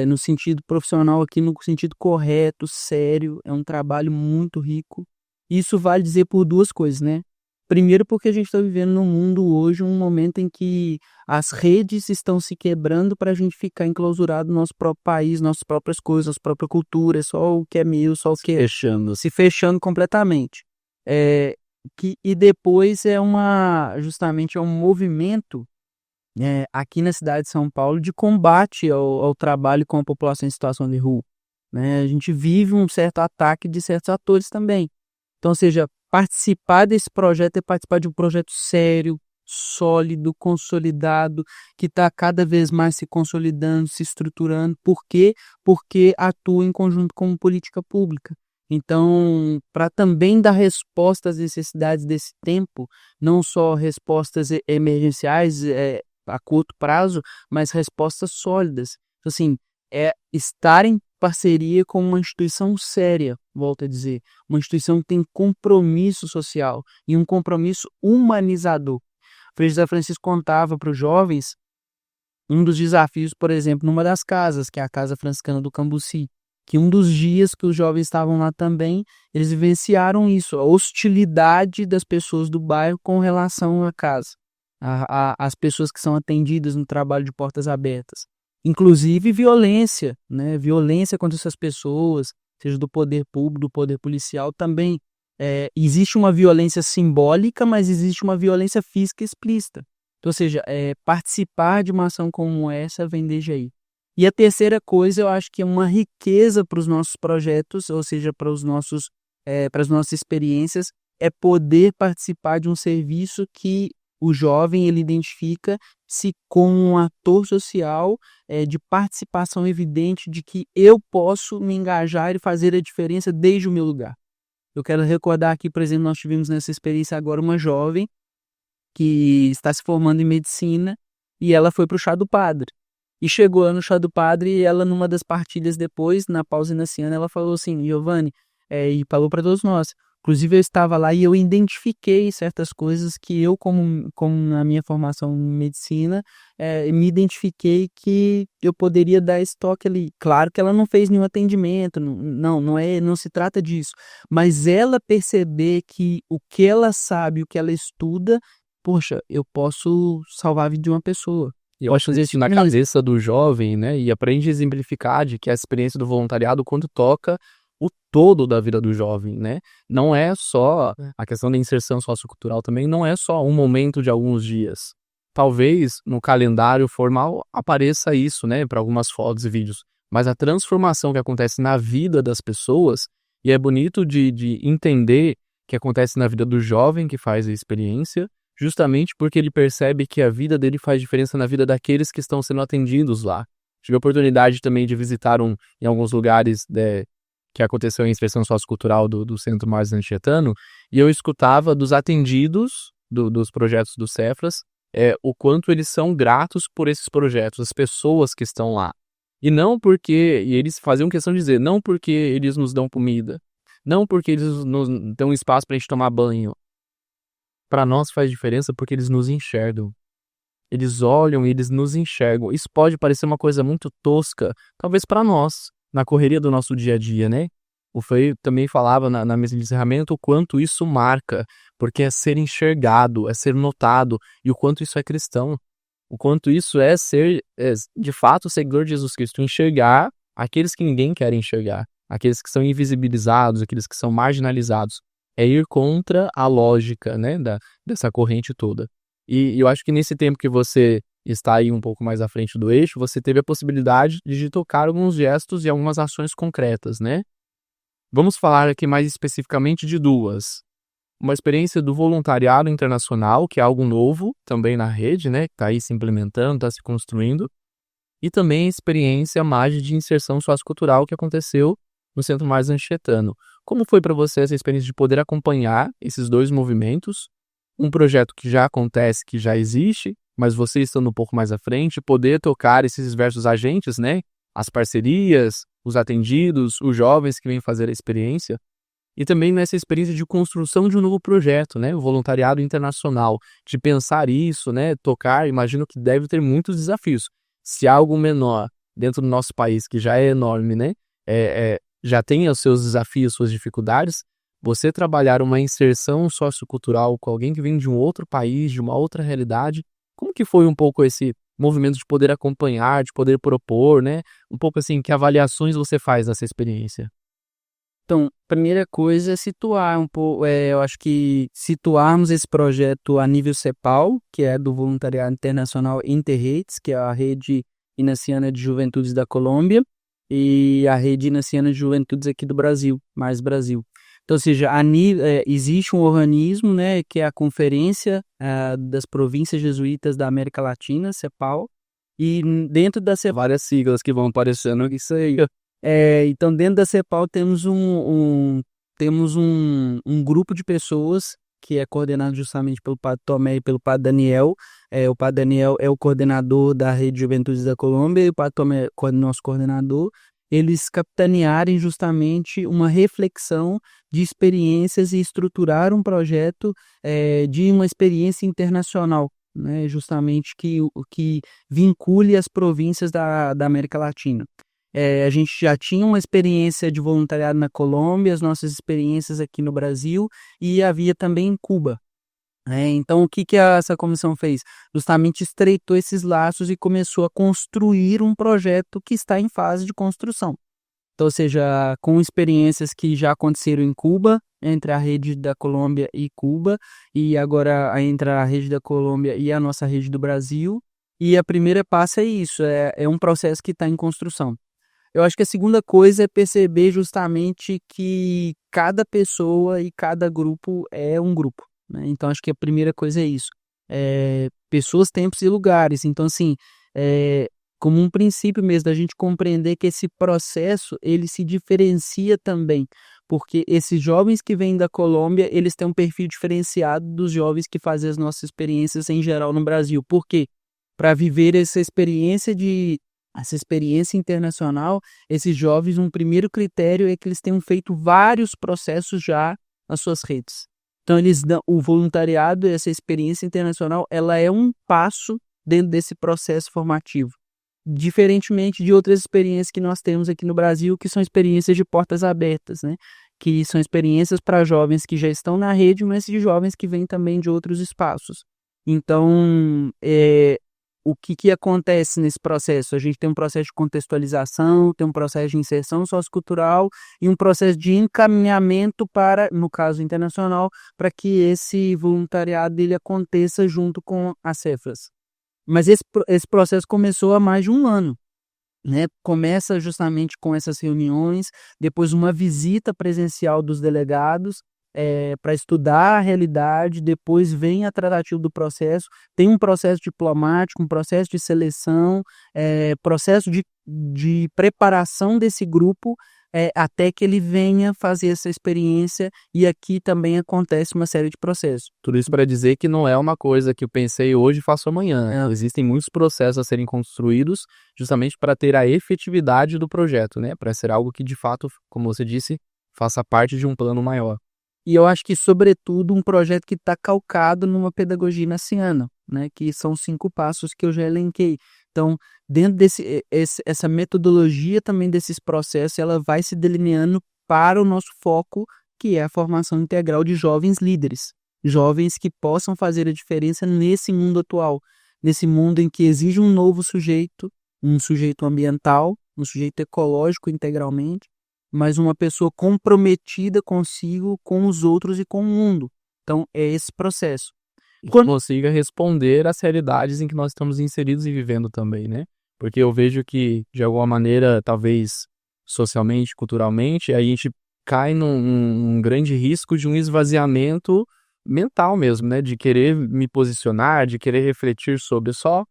No sentido profissional aqui, no sentido correto, sério, é um trabalho muito rico. Isso vale dizer por duas coisas, né? Primeiro, porque a gente está vivendo num mundo hoje, um momento em que as redes estão se quebrando para a gente ficar enclausurado no nosso próprio país, nossas próprias coisas, nossa própria cultura, só o que é meu, só o que é. Se fechando completamente. E depois justamente um movimento aqui na cidade de São Paulo de combate ao trabalho com a população em situação de rua, né? A gente vive um certo ataque de certos atores também. Então, ou seja, participar desse projeto é participar de um projeto sério, sólido, consolidado, que está cada vez mais se consolidando, se estruturando. Por quê? Porque atua em conjunto com política pública. Então, para também dar resposta às necessidades desse tempo, não só respostas emergenciais a curto prazo, mas respostas sólidas. Então, assim, estar em parceria com uma instituição séria, volto a dizer, uma instituição que tem compromisso social e um compromisso humanizador. Frei José Francisco contava para os jovens um dos desafios, por exemplo, numa das casas, que é a Casa Franciscana do Cambuci, que um dos dias que os jovens estavam lá também, eles vivenciaram isso, a hostilidade das pessoas do bairro com relação à casa, as pessoas que são atendidas no trabalho de portas abertas. Inclusive violência, né? Violência contra essas pessoas, seja do poder público, do poder policial também. Existe uma violência simbólica, mas existe uma violência física explícita. Então, ou seja, participar de uma ação como essa vem desde aí. E a terceira coisa, eu acho que é uma riqueza para os nossos projetos, ou seja, para as nossas experiências, é poder participar de um serviço que o jovem ele identifica-se como um ator social de participação evidente de que eu posso me engajar e fazer a diferença desde o meu lugar. Eu quero recordar aqui, por exemplo, nós tivemos nessa experiência agora uma jovem que está se formando em medicina e ela foi para o Chá do Padre. E chegou lá no Chá do Padre e ela, numa das partilhas depois, na pausa inaciana, ela falou assim, Giovanni, e falou para todos nós, inclusive eu estava lá e eu identifiquei certas coisas que eu, como na minha formação em medicina, me identifiquei que eu poderia dar esse toque ali. Claro que ela não fez nenhum atendimento, não se trata disso, mas ela perceber que o que ela sabe, o que ela estuda, poxa, eu posso salvar a vida de uma pessoa. E eu acho que isso na cabeça do jovem, né? E aprende a exemplificar de que a experiência do voluntariado, quando toca o todo da vida do jovem, né? Não é só a questão da inserção sociocultural também, não é só um momento de alguns dias. Talvez no calendário formal apareça isso, né? Para algumas fotos e vídeos. Mas a transformação que acontece na vida das pessoas, e é bonito de entender que acontece na vida do jovem que faz a experiência, justamente porque ele percebe que a vida dele faz diferença na vida daqueles que estão sendo atendidos lá. Tive a oportunidade também de visitar em alguns lugares que aconteceu em inspeção sociocultural do Centro Marzo Anchietano, e eu escutava dos atendidos dos projetos do Cefras, o quanto eles são gratos por esses projetos, as pessoas que estão lá. E eles faziam questão de dizer, não porque eles nos dão comida, não porque eles nos dão espaço para a gente tomar banho. Para nós faz diferença porque eles nos enxergam. Eles olham e eles nos enxergam. Isso pode parecer uma coisa muito tosca, talvez para nós, na correria do nosso dia a dia, né? O Frei também falava na mesa de encerramento o quanto isso marca, porque é ser enxergado, é ser notado, e o quanto isso é cristão. O quanto isso é ser, de fato, seguidor de Jesus Cristo, enxergar aqueles que ninguém quer enxergar, aqueles que são invisibilizados, aqueles que são marginalizados. É ir contra a lógica, né, dessa corrente toda. E eu acho que nesse tempo que você está aí um pouco mais à frente do eixo, você teve a possibilidade de tocar alguns gestos e algumas ações concretas, né? Vamos falar aqui mais especificamente de duas. Uma experiência do voluntariado internacional, que é algo novo também na rede, né? Que está aí se implementando, está se construindo. E também a experiência MAGE de inserção sociocultural que aconteceu no Centro Mais Anchietano. Como foi para você essa experiência de poder acompanhar esses dois movimentos? Um projeto que já acontece, que já existe, mas você estando um pouco mais à frente, poder tocar esses diversos agentes, né? As parcerias, os atendidos, os jovens que vêm fazer a experiência. E também nessa experiência de construção de um novo projeto, né? O voluntariado internacional, de pensar isso, né? Tocar, imagino que deve ter muitos desafios. Se há algo menor dentro do nosso país, que já é enorme, né? Já tem os seus desafios, suas dificuldades, você trabalhar uma inserção sociocultural com alguém que vem de um outro país, de uma outra realidade, como que foi um pouco esse movimento de poder acompanhar, de poder propor, né? Um pouco assim, que avaliações você faz nessa experiência? Então, primeira coisa é situar um pouco, eu acho que situarmos esse projeto a nível CEPAL, que é do Voluntariado Internacional Interredes, que é a Rede Inaciana de Juventudes da Colômbia, e a Rede Inaciana de Juventudes aqui do Brasil, Mais Brasil. Então, ou seja, existe um organismo, né, que é a Conferência das Províncias Jesuítas da América Latina, CEPAL, e dentro da CEPAL... Várias siglas que vão aparecendo, isso aí. Então, dentro da CEPAL temos um grupo de pessoas que é coordenado justamente pelo Padre Tomé e pelo Padre Daniel. O Padre Daniel é o coordenador da Rede de Juventudes da Colômbia e o Padre Tomé é nosso coordenador. Eles capitanearem justamente uma reflexão de experiências e estruturar um projeto de uma experiência internacional, né, justamente que vincule as províncias da América Latina. A gente já tinha uma experiência de voluntariado na Colômbia, as nossas experiências aqui no Brasil, e havia também em Cuba. Então, o que essa comissão fez? Justamente estreitou esses laços e começou a construir um projeto que está em fase de construção. Então, ou seja, com experiências que já aconteceram em Cuba, entre a rede da Colômbia e Cuba, e agora entre a rede da Colômbia e a nossa rede do Brasil. E a primeira passo é isso, é um processo que está em construção. Eu acho que a segunda coisa é perceber justamente que cada pessoa e cada grupo é um grupo, né? Então, acho que a primeira coisa é isso. Pessoas, tempos e lugares. Então, assim, como um princípio mesmo da gente compreender que esse processo, ele se diferencia também, porque esses jovens que vêm da Colômbia, eles têm um perfil diferenciado dos jovens que fazem as nossas experiências em geral no Brasil. Por quê? Para viver essa experiência internacional, esses jovens, um primeiro critério é que eles tenham feito vários processos já nas suas redes. Então, o voluntariado, essa experiência internacional, ela é um passo dentro desse processo formativo. Diferentemente de outras experiências que nós temos aqui no Brasil, que são experiências de portas abertas, né? Que são experiências para jovens que já estão na rede, mas de jovens que vêm também de outros espaços. Então, o que acontece nesse processo? A gente tem um processo de contextualização, tem um processo de inserção sociocultural e um processo de encaminhamento para, no caso internacional, para que esse voluntariado ele aconteça junto com as Cefras. Mas esse processo começou há mais de um ano, né? Começa justamente com essas reuniões, depois uma visita presencial dos delegados, para estudar a realidade, depois vem a tratativa do processo, tem um processo diplomático, um processo de seleção, processo de preparação desse grupo, até que ele venha fazer essa experiência, e aqui também acontece uma série de processos. Tudo isso para dizer que não é uma coisa que eu pensei hoje e faço amanhã. Existem muitos processos a serem construídos justamente para ter a efetividade do projeto, né? Para ser algo que de fato, como você disse, faça parte de um plano maior. E eu acho que, sobretudo, um projeto que está calcado numa pedagogia inaciana, né? Que são 5 passos que eu já elenquei. Então, dentro essa metodologia também desses processos, ela vai se delineando para o nosso foco, que é a formação integral de jovens líderes. Jovens que possam fazer a diferença nesse mundo atual, nesse mundo em que exige um novo sujeito, um sujeito ambiental, um sujeito ecológico integralmente, mas uma pessoa comprometida consigo, com os outros e com o mundo. Então, é esse processo. e que consiga responder às realidades em que nós estamos inseridos e vivendo também, né? Porque eu vejo que, de alguma maneira, talvez socialmente, culturalmente, a gente cai num grande risco de um esvaziamento mental mesmo, né? De querer me posicionar, de querer refletir sobre só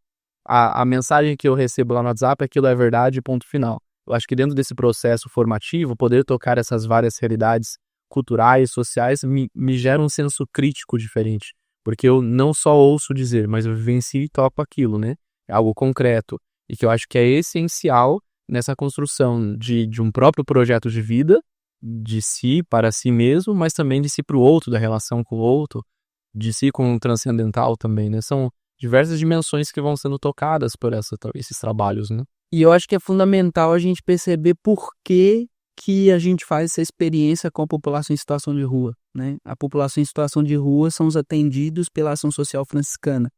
a mensagem que eu recebo lá no WhatsApp, aquilo é verdade, ponto final. Eu acho que dentro desse processo formativo, poder tocar essas várias realidades culturais, sociais, me gera um senso crítico diferente. Porque eu não só ouço dizer, mas eu vivencio e toco aquilo, né? É algo concreto. E que eu acho que é essencial nessa construção de um próprio projeto de vida, de si para si mesmo, mas também de si para o outro, da relação com o outro, de si com o transcendental também, né? São diversas dimensões que vão sendo tocadas por esses trabalhos, né? E eu acho que é fundamental a gente perceber por que a gente faz essa experiência com a população em situação de rua, né? A população em situação de rua são os atendidos pela ação social franciscana.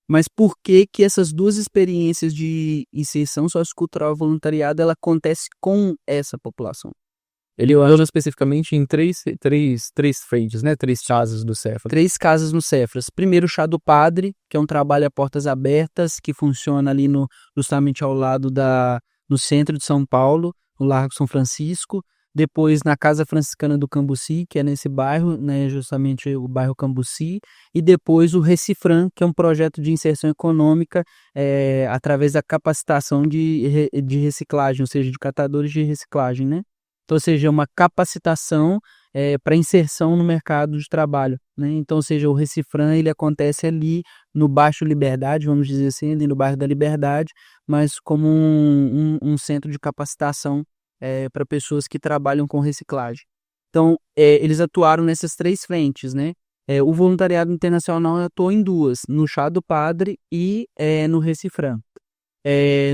Mas por que essas duas experiências de inserção sociocultural e voluntariado ela acontece com essa população? Ele anda especificamente em três frentes, né? 3 casas do Cefras. 3 casas no Cefras. Primeiro, o Chá do Padre, que é um trabalho a portas abertas, que funciona ali justamente ao lado no centro de São Paulo, no Largo São Francisco. Depois, na Casa Franciscana do Cambuci, que é nesse bairro, né, justamente o bairro Cambuci. E depois o Recifran, que é um projeto de inserção econômica através da capacitação de reciclagem, ou seja, de catadores de reciclagem, né? Então, ou seja, uma capacitação para inserção no mercado de trabalho, né? Então, ou seja, o Recifran ele acontece ali no Baixo Liberdade, vamos dizer assim, ali no bairro da Liberdade, mas como um centro de capacitação para pessoas que trabalham com reciclagem. Então, eles atuaram nessas 3 frentes, né? O voluntariado internacional atuou em 2, no Chá do Padre e no Recifran.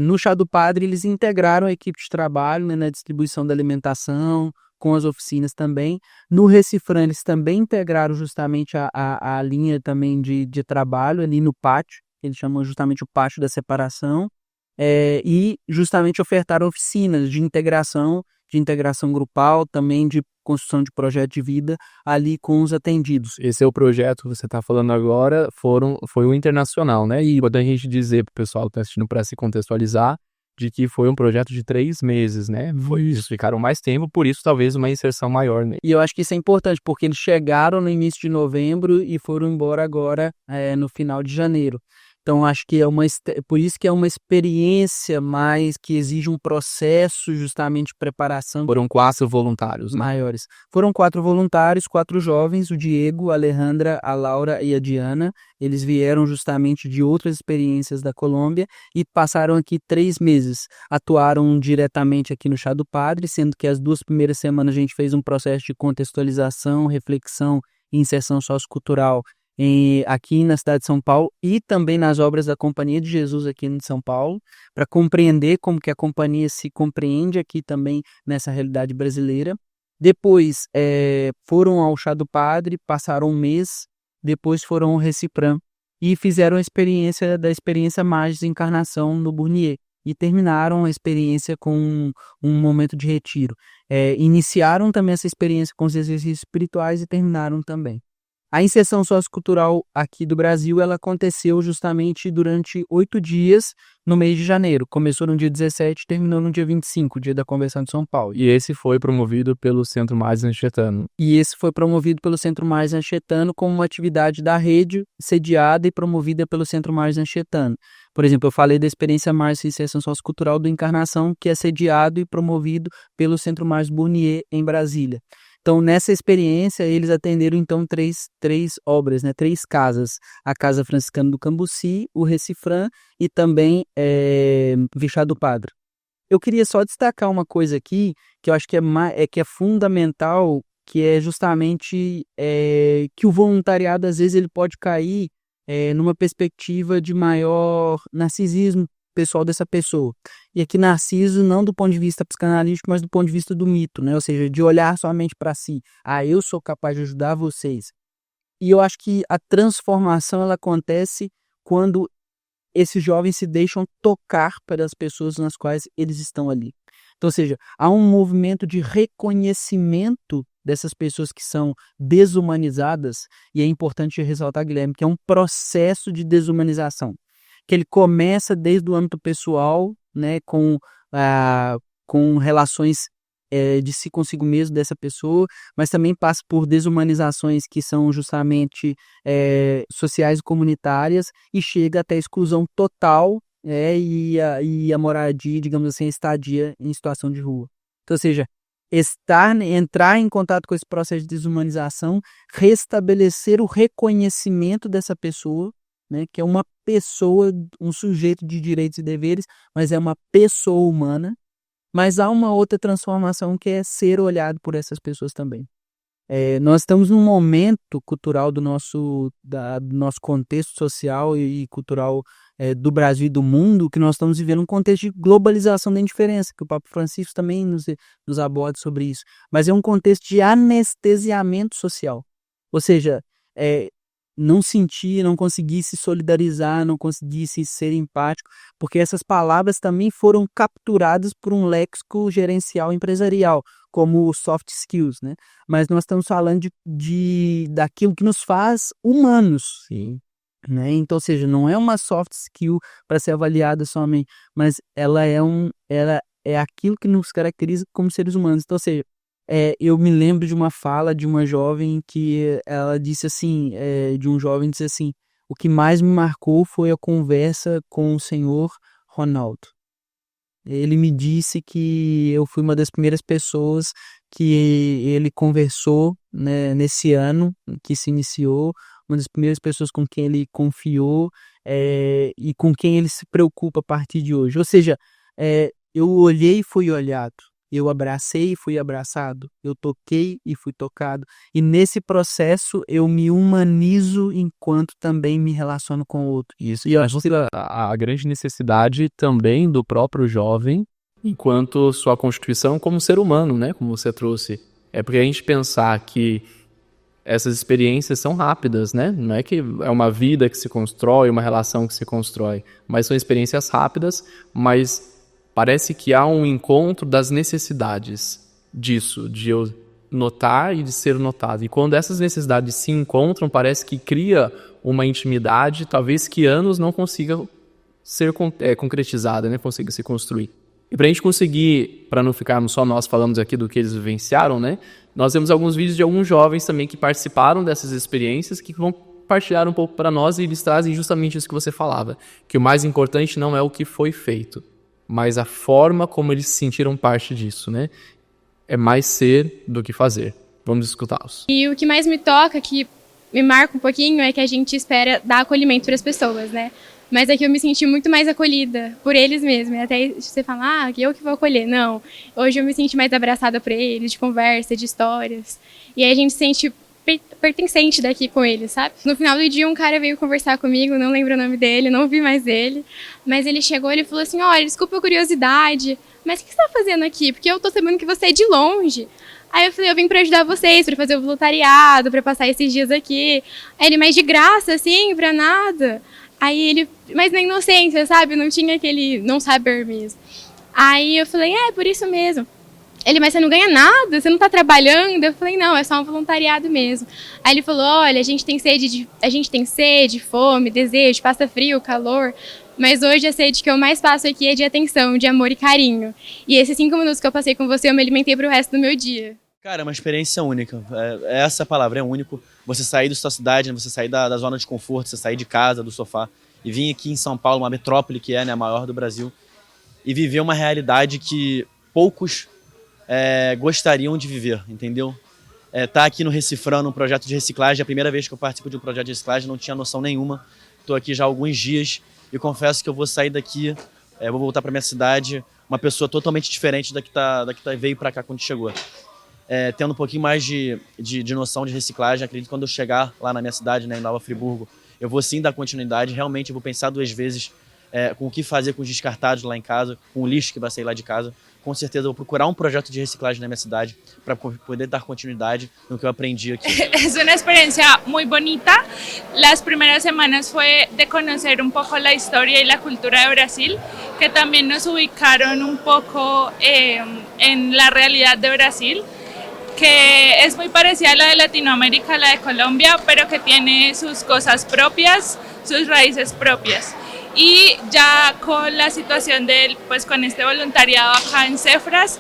No Chá do Padre, eles integraram a equipe de trabalho, né, na distribuição da alimentação, com as oficinas também. No Recifran, eles também integraram justamente a linha também de trabalho ali no pátio, eles chamam justamente o pátio da separação, e justamente ofertaram oficinas de integração grupal, também de construção de projeto de vida ali com os atendidos. Esse é o projeto que você está falando agora, foi o internacional, né? E quando a gente dizer para o pessoal que está assistindo para se contextualizar, de que foi um projeto de 3 meses, né? Eles ficaram mais tempo, por isso talvez uma inserção maior, né? E eu acho que isso é importante, porque eles chegaram no início de novembro e foram embora agora no final de janeiro. Então, acho que por isso que é uma experiência mais que exige um processo justamente de preparação. Foram 4 voluntários, né? Maiores. Foram 4 voluntários, 4 jovens, o Diego, a Alejandra, a Laura e a Diana. Eles vieram justamente de outras experiências da Colômbia e passaram aqui 3 meses. Atuaram diretamente aqui no Chá do Padre, sendo que as 2 primeiras semanas a gente fez um processo de contextualização, reflexão e inserção sociocultural aqui na cidade de São Paulo e também nas obras da Companhia de Jesus aqui em São Paulo, para compreender como que a companhia se compreende aqui também nessa realidade brasileira. Depois foram ao Chá do Padre, passaram 1 mês, depois foram ao Recifran e fizeram a experiência Magis Encarnação no Bournier e terminaram a experiência com um momento de retiro. Iniciaram também essa experiência com os exercícios espirituais e terminaram também. A inserção sociocultural aqui do Brasil, ela aconteceu justamente durante 8 dias no mês de janeiro. Começou no dia 17 e terminou no dia 25, dia da Convenção de São Paulo. E esse foi promovido pelo Centro Magis Anchetano. Como uma atividade da rede, sediada e promovida pelo Centro Magis Anchetano. Por exemplo, eu falei da experiência Magis de Inserção Sociocultural do Encarnação, que é sediado e promovido pelo Centro Magis Bournier, em Brasília. Então, nessa experiência, eles atenderam, então, três obras, né? 3 casas. A Casa Franciscana do Cambuci, o Recifran e também Chá do Padre. Eu queria só destacar uma coisa aqui, que eu acho que é fundamental, que é justamente que o voluntariado, às vezes, ele pode cair numa perspectiva de maior narcisismo pessoal dessa pessoa. E aqui Narciso não do ponto de vista psicanalítico, mas do ponto de vista do mito, né? Ou seja, de olhar somente para si. Eu sou capaz de ajudar vocês. E eu acho que a transformação ela acontece quando esses jovens se deixam tocar pelas pessoas nas quais eles estão ali. Então, ou seja, há um movimento de reconhecimento dessas pessoas que são desumanizadas, e é importante ressaltar, Guilherme, que é um processo de desumanização, que ele começa desde o âmbito pessoal, né, com relações de si consigo mesmo dessa pessoa, mas também passa por desumanizações que são justamente sociais e comunitárias, e chega até a exclusão total, e a moradia, digamos assim, a estadia em situação de rua. Então, ou seja, entrar em contato com esse processo de desumanização, restabelecer o reconhecimento dessa pessoa, né, que é uma pessoa, um sujeito de direitos e deveres, mas é uma pessoa humana. Mas há uma outra transformação que é ser olhado por essas pessoas também. Nós estamos num momento cultural do nosso contexto social e cultural do Brasil e do mundo, que nós estamos vivendo um contexto de globalização da indiferença, que o Papa Francisco também nos aborda sobre isso. Mas é um contexto de anestesiamento social. Ou seja, não sentir, não conseguir se solidarizar, não conseguir ser empático, porque essas palavras também foram capturadas por um léxico gerencial empresarial, como soft skills, né? Mas nós estamos falando daquilo que nos faz humanos. Sim. Né? Então, ou seja, não é uma soft skill para ser avaliada somente, mas ela é aquilo que nos caracteriza como seres humanos. Então, ou seja, eu me lembro de uma fala de uma jovem que ela disse assim, de um jovem disse assim: o que mais me marcou foi a conversa com o senhor Ronaldo. Ele me disse que eu fui uma das primeiras pessoas que ele conversou, né, nesse ano que se iniciou, uma das primeiras pessoas com quem ele confiou e com quem ele se preocupa a partir de hoje. Ou seja, eu olhei e fui olhado. Eu abracei e fui abraçado, eu toquei e fui tocado. E nesse processo eu me humanizo enquanto também me relaciono com o outro. Isso, e a grande necessidade também do próprio jovem, enquanto sua constituição como ser humano, né, como você trouxe. É porque a gente pensar que essas experiências são rápidas, né? Não é que é uma vida que se constrói, uma relação que se constrói, mas são experiências rápidas, mas parece que há um encontro das necessidades disso, de eu notar e de ser notado. E quando essas necessidades se encontram, parece que cria uma intimidade, talvez que anos não consiga ser concretizada, né? Consiga se construir. E para a gente conseguir, para não ficarmos só nós falando aqui do que eles vivenciaram, né? Nós temos alguns vídeos de alguns jovens também que participaram dessas experiências, que vão partilhar um pouco para nós, e eles trazem justamente isso que você falava, que o mais importante não é o que foi feito, mas a forma como eles se sentiram parte disso, né? É mais ser do que fazer. Vamos escutá-los. E o que mais me toca, que me marca um pouquinho, é que a gente espera dar acolhimento para as pessoas, né? Mas aqui eu me senti muito mais acolhida por eles mesmos. E até você fala, eu que vou acolher. Não, hoje eu me senti mais abraçada por eles, de conversa, de histórias. E aí a gente se sente pertencente daqui com eles, sabe? No final do dia, um cara veio conversar comigo, não lembro o nome dele, não vi mais ele, mas ele chegou e falou assim: olha, desculpa a curiosidade, mas o que você tá fazendo aqui? Porque eu tô sabendo que você é de longe. Aí eu falei, eu vim pra ajudar vocês, pra fazer o voluntariado, pra passar esses dias aqui. Aí ele, mas de graça, assim, pra nada. Aí ele, mas na inocência, sabe? Não tinha aquele não saber mesmo. Aí eu falei, por isso mesmo. Ele, mas você não ganha nada? Você não tá trabalhando? Eu falei, não, é só um voluntariado mesmo. Aí ele falou, olha, a gente tem sede, fome, desejo, passa frio, calor, mas hoje a sede que eu mais passo aqui é de atenção, de amor e carinho. E esses 5 minutos que eu passei com você, eu me alimentei pro resto do meu dia. Cara, é uma experiência única. Essa palavra é único. Você sair da sua cidade, você sair da zona de conforto, você sair de casa, do sofá, e vir aqui em São Paulo, uma metrópole que é, né, a maior do Brasil, e viver uma realidade que poucos gostariam de viver, entendeu? Tá aqui no Recifrando, um projeto de reciclagem, é a primeira vez que eu participo de um projeto de reciclagem, não tinha noção nenhuma. Estou aqui já há alguns dias e confesso que eu vou sair daqui, vou voltar para minha cidade, uma pessoa totalmente diferente da que veio para cá quando chegou. Tendo um pouquinho mais de noção de reciclagem, acredito que quando eu chegar lá na minha cidade, né, em Nova Friburgo, eu vou sim dar continuidade, realmente eu vou pensar 2 vezes com o que fazer com os descartados lá em casa, com o lixo que vai sair lá de casa. Com certeza eu vou procurar um projeto de reciclagem na minha cidade para poder dar continuidade no que eu aprendi aqui. É uma experiência muito bonita. As primeiras semanas foi de conhecer um pouco a história e a cultura do Brasil, que também nos ubicaram um pouco na realidade do Brasil. que es muy parecida a la de Latinoamérica, a la de Colombia, pero que tiene sus cosas propias, sus raíces propias. Y ya con la situación pues con este voluntariado acá en Cefras,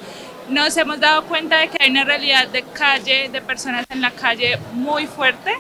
nos hemos dado cuenta de que hay una realidad de calle, de personas en la calle muy fuerte,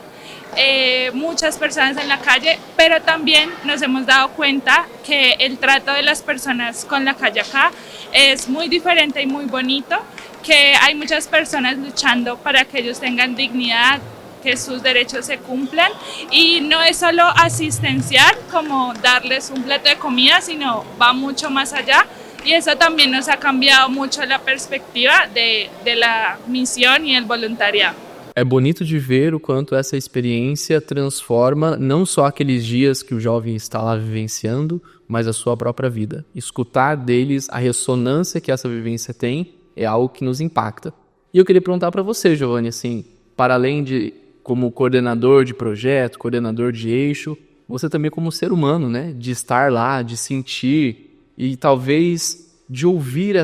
muchas personas en la calle, pero también nos hemos dado cuenta que el trato de las personas con la calle acá es muy diferente y muy bonito, que hay muchas personas luchando para que ellos tengan dignidad, que sus derechos se cumplan, y no es solo asistencial como darles un plato de comida, sino va mucho más allá, y eso también nos ha cambiado mucho la perspectiva de la misión y el voluntariado. É bonito de ver o quanto essa experiência transforma não só aqueles dias que o jovem está lá vivenciando, mas a sua própria vida. Escutar deles a ressonância que essa vivência tem é algo que nos impacta. E eu queria perguntar para você, Giovanni, assim, para além de como coordenador de projeto, coordenador de eixo, você também como ser humano, né? De estar lá, de sentir e talvez de ouvir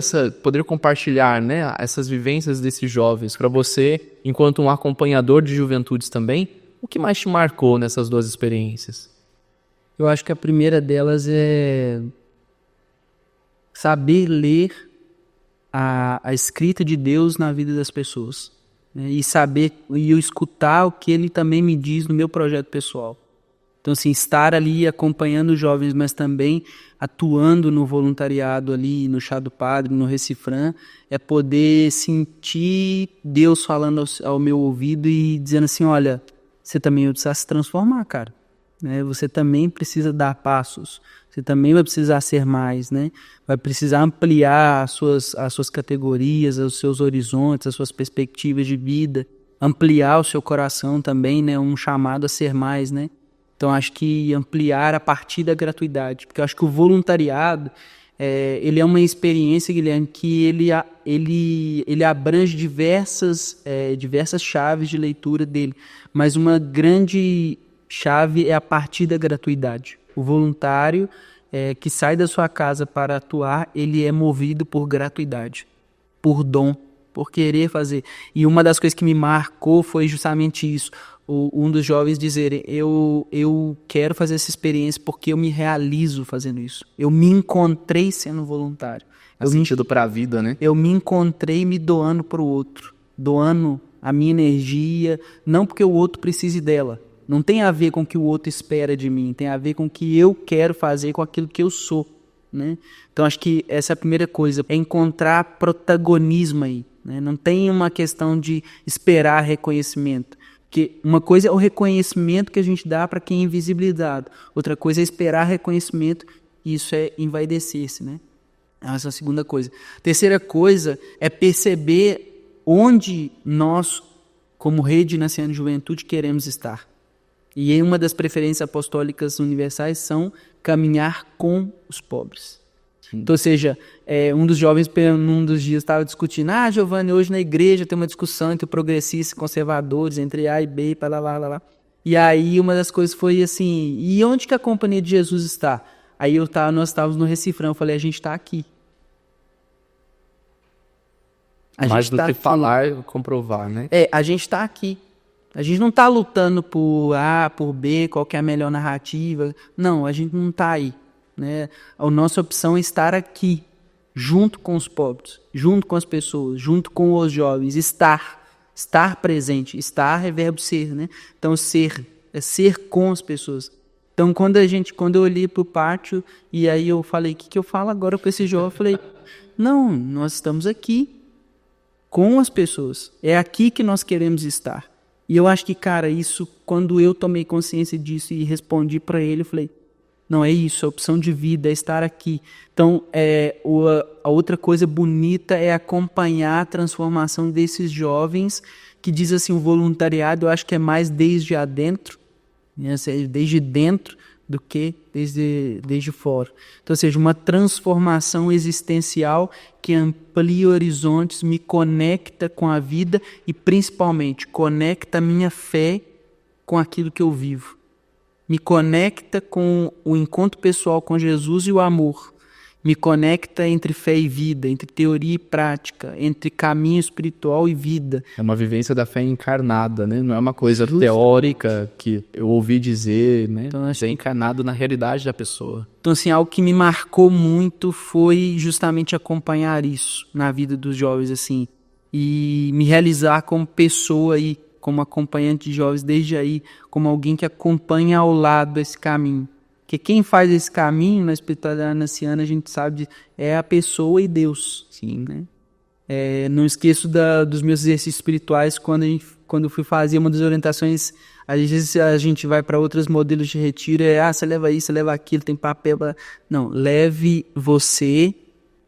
poder compartilhar, né, essas vivências desses jovens. Para você, enquanto um acompanhador de juventudes também, o que mais te marcou nessas duas experiências? Eu acho que a primeira delas é saber ler a escrita de Deus na vida das pessoas, né? E saber e eu escutar o que Ele também me diz no meu projeto pessoal. Então, assim, estar ali acompanhando os jovens, mas também atuando no voluntariado ali, no Chá do Padre, no Recifran, é poder sentir Deus falando ao meu ouvido e dizendo assim, olha, você também vai precisar se transformar, cara. Né? Você também precisa dar passos, você também vai precisar ser mais, né? Vai precisar ampliar as suas categorias, os seus horizontes, as suas perspectivas de vida, ampliar o seu coração também, né? Um chamado a ser mais, né? Então, acho que ampliar a partir da gratuidade, porque eu acho que o voluntariado, ele é uma experiência, Guilherme, que ele abrange diversas chaves de leitura dele, mas uma grande chave é a partir da gratuidade. O voluntário que sai da sua casa para atuar, ele é movido por gratuidade, por dom, por querer fazer. E uma das coisas que me marcou foi justamente isso. Um dos jovens dizerem, eu quero fazer essa experiência porque eu me realizo fazendo isso. Eu me encontrei sendo voluntário. É sentido para a vida, né? Eu me encontrei me doando para o outro, doando a minha energia, não porque o outro precise dela. Não tem a ver com o que o outro espera de mim, tem a ver com o que eu quero fazer com aquilo que eu sou, né? Então, acho que essa é a primeira coisa, é encontrar protagonismo aí, né? Não tem uma questão de esperar reconhecimento. Porque uma coisa é o reconhecimento que a gente dá para quem é invisibilizado. Outra coisa é esperar reconhecimento e isso é envaidecer-se, né? Essa é a segunda coisa. Terceira coisa é perceber onde nós, como Rede Nacional de Juventude, queremos estar. E uma das preferências apostólicas universais são caminhar com os pobres. Então, ou seja, um dos jovens, num dos dias, estava discutindo, Giovanni, hoje na igreja tem uma discussão entre progressistas e conservadores, entre A e B, lá. E aí uma das coisas foi assim, e onde que a Companhia de Jesus está? Aí nós estávamos no Recifrão, eu falei, a gente está aqui. Mais do que falar, comprovar, né? A gente está aqui. A gente não está lutando por A, por B, qual que é a melhor narrativa. Não, a gente não está aí. Né? A nossa opção é estar aqui, junto com os pobres, junto com as pessoas, junto com os jovens, estar presente, estar é verbo ser, né? Então ser com as pessoas. Então quando eu olhei para o pátio e aí eu falei, o que eu falo agora com esse jovem? Eu falei, não, nós estamos aqui com as pessoas, é aqui que nós queremos estar. E eu acho que, cara, isso, quando eu tomei consciência disso e respondi para ele, eu falei, não, é isso, a opção de vida é estar aqui. Então, a outra coisa bonita é acompanhar a transformação desses jovens, que diz assim, o voluntariado eu acho que é mais desde adentro, né? Desde dentro do que desde fora. Então, ou seja, uma transformação existencial que amplia horizontes, me conecta com a vida e, principalmente, conecta a minha fé com aquilo que eu vivo. Me conecta com o encontro pessoal com Jesus e o amor. me conecta entre fé e vida, entre teoria e prática, entre caminho espiritual e vida. É uma vivência da fé encarnada, né? Não é uma coisa teórica que eu ouvi dizer, né? Então, é encarnado na realidade da pessoa. Então, assim, algo que me marcou muito foi justamente acompanhar isso na vida dos jovens, assim, e me realizar como pessoa aí, como acompanhante de jovens desde aí, como alguém que acompanha ao lado esse caminho. Porque quem faz esse caminho na espiritualidade ananciana, a gente sabe, é a pessoa e Deus. Sim, né? Não esqueço dos meus exercícios espirituais, quando eu fui fazer uma das orientações, às vezes a gente vai para outros modelos de retiro, você leva isso, você leva aquilo, tem papel. Não, leve você,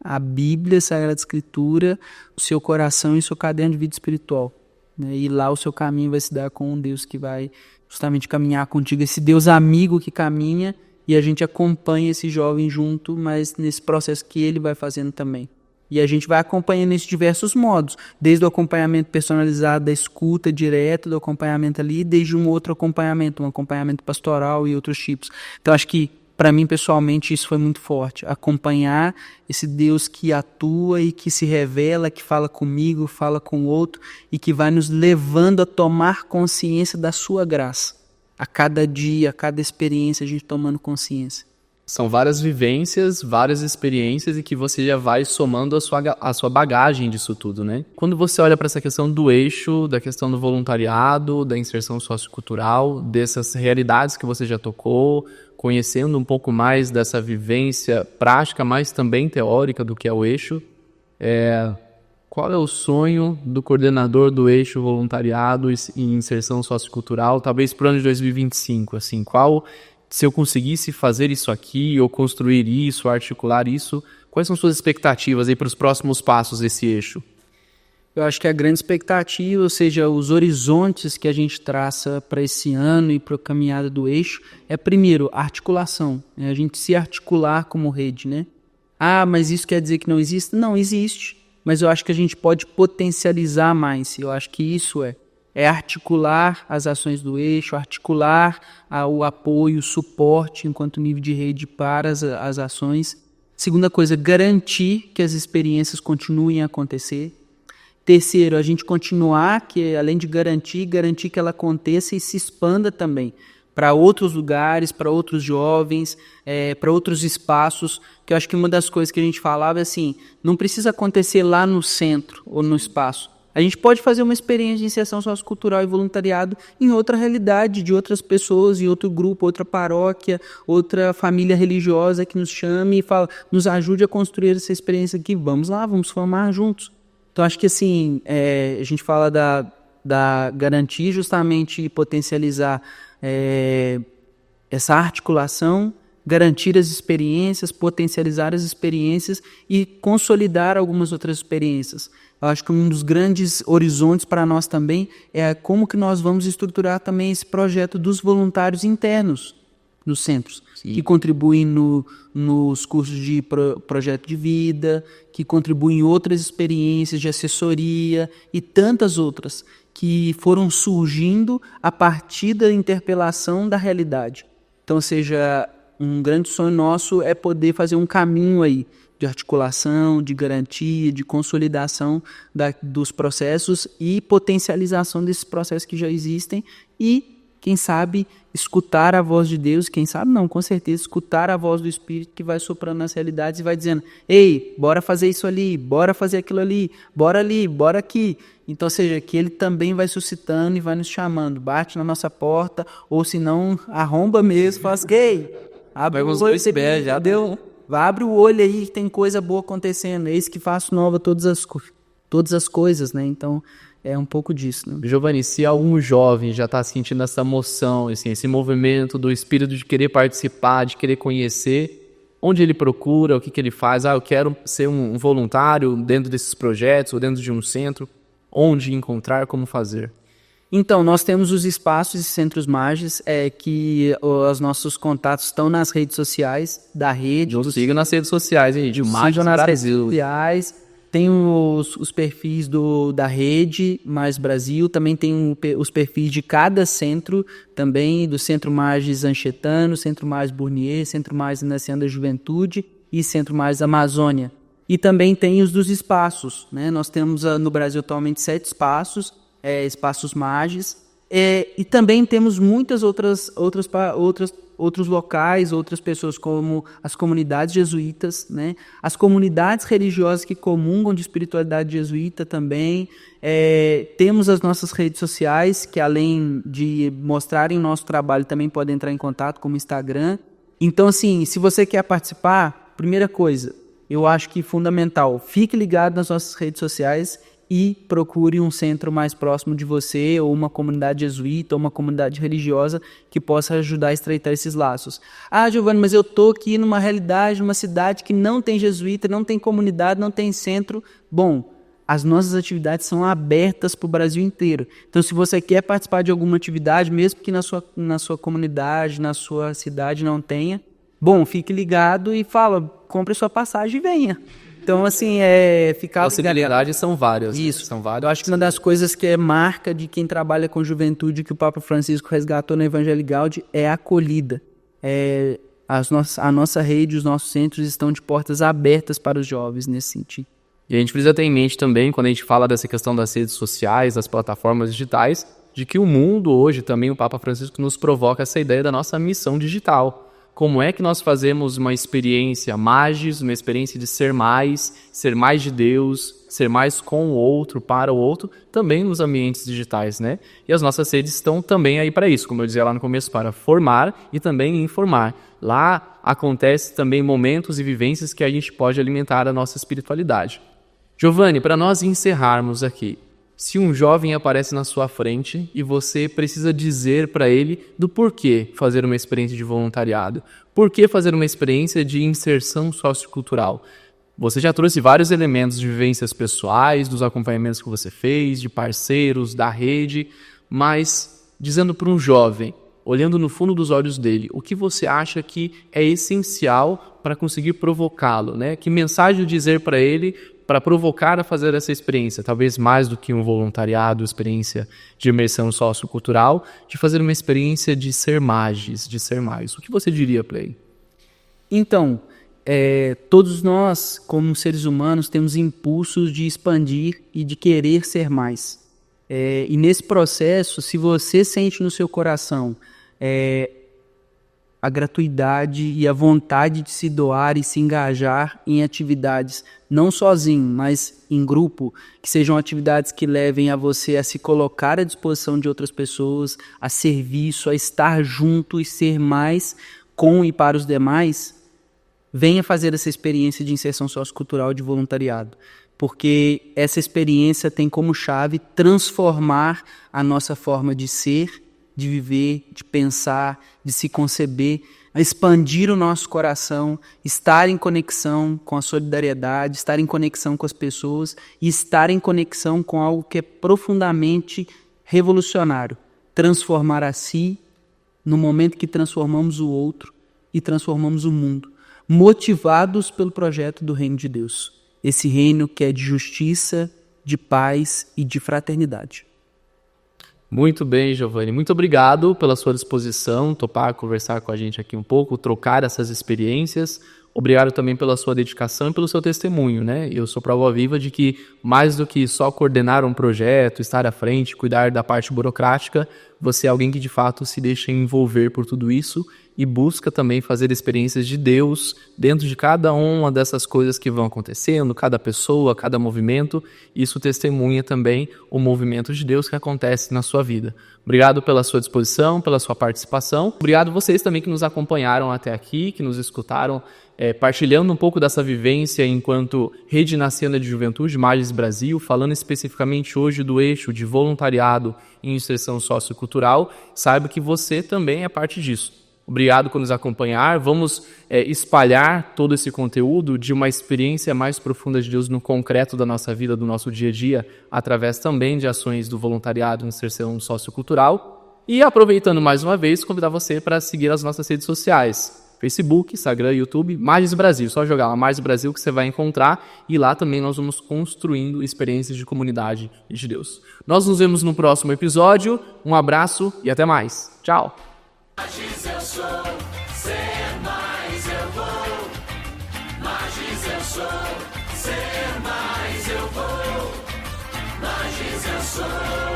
a Bíblia, a Sagrada Escritura, o seu coração e o seu caderno de vida espiritual. Né? E lá o seu caminho vai se dar com um Deus que vai justamente caminhar contigo, esse Deus amigo que caminha, e a gente acompanha esse jovem junto, mas nesse processo que ele vai fazendo também. E a gente vai acompanhando esses diversos modos, desde o acompanhamento personalizado, da escuta direta, do acompanhamento ali, desde um outro acompanhamento, um acompanhamento pastoral e outros tipos. Então acho que, para mim pessoalmente, isso foi muito forte, acompanhar esse Deus que atua e que se revela, que fala comigo, fala com o outro, e que vai nos levando a tomar consciência da sua graça. A cada dia, a cada experiência, a gente tomando consciência. São várias vivências, várias experiências e que você já vai somando a sua bagagem disso tudo, né? Quando você olha para essa questão do eixo, da questão do voluntariado, da inserção sociocultural, dessas realidades que você já tocou, conhecendo um pouco mais dessa vivência prática, mas também teórica do que é o eixo, qual é o sonho do coordenador do eixo voluntariado e inserção sociocultural, talvez para o ano de 2025, assim, se eu conseguisse fazer isso aqui, ou construir isso, articular isso, quais são suas expectativas aí para os próximos passos desse eixo? Eu acho que a grande expectativa, ou seja, os horizontes que a gente traça para esse ano e para a caminhada do eixo, primeiro, a articulação, a gente se articular como rede, né? Mas isso quer dizer que não existe? Não, existe. Mas eu acho que a gente pode potencializar mais. Eu acho que isso é articular as ações do eixo, articular o apoio, o suporte enquanto nível de rede para as ações. Segunda coisa, garantir que as experiências continuem a acontecer. Terceiro, a gente continuar, que além de garantir que ela aconteça e se expanda também para outros lugares, para outros jovens, para outros espaços, que eu acho que uma das coisas que a gente falava é assim, não precisa acontecer lá no centro ou no espaço. A gente pode fazer uma experiência de inserção sociocultural e voluntariado em outra realidade, de outras pessoas, em outro grupo, outra paróquia, outra família religiosa que nos chame e fala, nos ajude a construir essa experiência aqui, vamos lá, vamos formar juntos. Então acho que assim, a gente fala da garantir justamente e potencializar essa articulação, garantir as experiências, potencializar as experiências e consolidar algumas outras experiências. Eu acho que um dos grandes horizontes para nós também é como que nós vamos estruturar também esse projeto dos voluntários internos nos centros, sim, que contribuem nos cursos de projeto de vida, que contribuem em outras experiências de assessoria e tantas outras que foram surgindo a partir da interpelação da realidade. Então, ou seja, um grande sonho nosso é poder fazer um caminho aí de articulação, de garantia, de consolidação dos processos e potencialização desses processos que já existem e, quem sabe, escutar a voz de Deus, quem sabe não, com certeza, escutar a voz do Espírito que vai soprando nas realidades e vai dizendo, ei, bora fazer isso ali, bora fazer aquilo ali, bora aqui. Então, ou seja, que ele também vai suscitando e vai nos chamando, bate na nossa porta, ou se não, arromba mesmo, faz gay, abre o olho, já deu, abre o olho aí que tem coisa boa acontecendo, eis que faço nova todas as coisas, né? Então, é um pouco disso, né? Giovanni, se algum jovem já está sentindo essa emoção, assim, esse movimento do espírito de querer participar, de querer conhecer, onde ele procura, o que ele faz? Eu quero ser um voluntário dentro desses projetos ou dentro de um centro. Onde encontrar, como fazer? Então, nós temos os espaços e centros MAGES, que os nossos contatos estão nas redes sociais da rede. Siga nas redes sociais, hein? De MAGES nas Brasil. Redes sociais. Tem os perfis da rede Mais Brasil, também tem os perfis de cada centro, também do Centro MAGES Anchetano, Centro MAGES Bournier, Centro MAGES Inaciano da Juventude. e Centro Mais Amazônia. E também tem os dos espaços, né? Nós temos no Brasil atualmente 7 espaços, espaços MAGES, e também temos muitas outros locais, outras pessoas, como as comunidades jesuítas, né? As comunidades religiosas que comungam de espiritualidade jesuíta também. Temos as nossas redes sociais, que além de mostrarem o nosso trabalho, também podem entrar em contato, como o Instagram. Então, assim, se você quer participar, primeira coisa, eu acho que fundamental, fique ligado nas nossas redes sociais e procure um centro mais próximo de você, ou uma comunidade jesuíta, ou uma comunidade religiosa que possa ajudar a estreitar esses laços. Ah, Giovanni, mas eu estou aqui numa realidade, numa cidade que não tem jesuíta, não tem comunidade, não tem centro. Bom, as nossas atividades são abertas para o Brasil inteiro. Então, se você quer participar de alguma atividade, mesmo que na sua comunidade, na sua cidade não tenha, bom, fique ligado e compre sua passagem e venha. Então, assim, ficar... Possibilidades são várias. Isso. São várias. Eu acho que uma das coisas que é marca de quem trabalha com juventude, que o Papa Francisco resgatou no Evangelii Gaudium, é a acolhida. A nossa rede, os nossos centros estão de portas abertas para os jovens nesse sentido. E a gente precisa ter em mente também, quando a gente fala dessa questão das redes sociais, das plataformas digitais, de que o mundo hoje, também o Papa Francisco nos provoca essa ideia da nossa missão digital. Como é que nós fazemos uma experiência MAGES, uma experiência de ser mais de Deus, ser mais com o outro, para o outro, também nos ambientes digitais, né? E as nossas redes estão também aí para isso, como eu dizia lá no começo, para formar e também informar. Lá acontece também momentos e vivências que a gente pode alimentar a nossa espiritualidade. Giovanni, para nós encerrarmos aqui, se um jovem aparece na sua frente e você precisa dizer para ele do porquê fazer uma experiência de voluntariado, por que fazer uma experiência de inserção sociocultural. Você já trouxe vários elementos de vivências pessoais, dos acompanhamentos que você fez, de parceiros, da rede, mas dizendo para um jovem, olhando no fundo dos olhos dele, o que você acha que é essencial para conseguir provocá-lo, né? Que mensagem dizer para ele para provocar a fazer essa experiência, talvez mais do que um voluntariado, experiência de imersão sociocultural, de fazer uma experiência de ser MAGES, de ser mais. O que você diria, Play? Então, todos nós, como seres humanos, temos impulsos de expandir e de querer ser mais. E nesse processo, se você sente no seu coração a gratuidade e a vontade de se doar e se engajar em atividades, não sozinho, mas em grupo, que sejam atividades que levem a você a se colocar à disposição de outras pessoas, a serviço, a estar junto e ser mais com e para os demais, venha fazer essa experiência de inserção sociocultural de voluntariado, porque essa experiência tem como chave transformar a nossa forma de ser, de viver, de pensar, de se conceber, a expandir o nosso coração, estar em conexão com a solidariedade, estar em conexão com as pessoas e estar em conexão com algo que é profundamente revolucionário, transformar a si no momento que transformamos o outro e transformamos o mundo, motivados pelo projeto do Reino de Deus, esse reino que é de justiça, de paz e de fraternidade. Muito bem, Giovanni. Muito obrigado pela sua disposição, topar conversar com a gente aqui um pouco, trocar essas experiências. Obrigado também pela sua dedicação e pelo seu testemunho, né? Eu sou prova viva de que, mais do que só coordenar um projeto, estar à frente, cuidar da parte burocrática, você é alguém que de fato se deixa envolver por tudo isso e busca também fazer experiências de Deus dentro de cada uma dessas coisas que vão acontecendo, cada pessoa, cada movimento. Isso testemunha também o movimento de Deus que acontece na sua vida. Obrigado pela sua disposição, pela sua participação. Obrigado vocês também que nos acompanharam até aqui, que nos escutaram, partilhando um pouco dessa vivência enquanto Rede Naciana de Juventude, MAGES Brasil, falando especificamente hoje do eixo de voluntariado em inserção sociocultural. Saiba que você também é parte disso. Obrigado por nos acompanhar. Vamos espalhar todo esse conteúdo de uma experiência mais profunda de Deus no concreto da nossa vida, do nosso dia a dia, através também de ações do voluntariado em inserção sociocultural. E aproveitando mais uma vez, convidar você para seguir as nossas redes sociais. Facebook, Instagram, YouTube, MAGES Brasil. Só jogar lá MAGES Brasil que você vai encontrar, e lá também nós vamos construindo experiências de comunidade de Deus. Nós nos vemos no próximo episódio. Um abraço e até mais. Tchau! MAGES eu sou, ser mais eu vou. sou, ser mais eu vou, mais eu sou.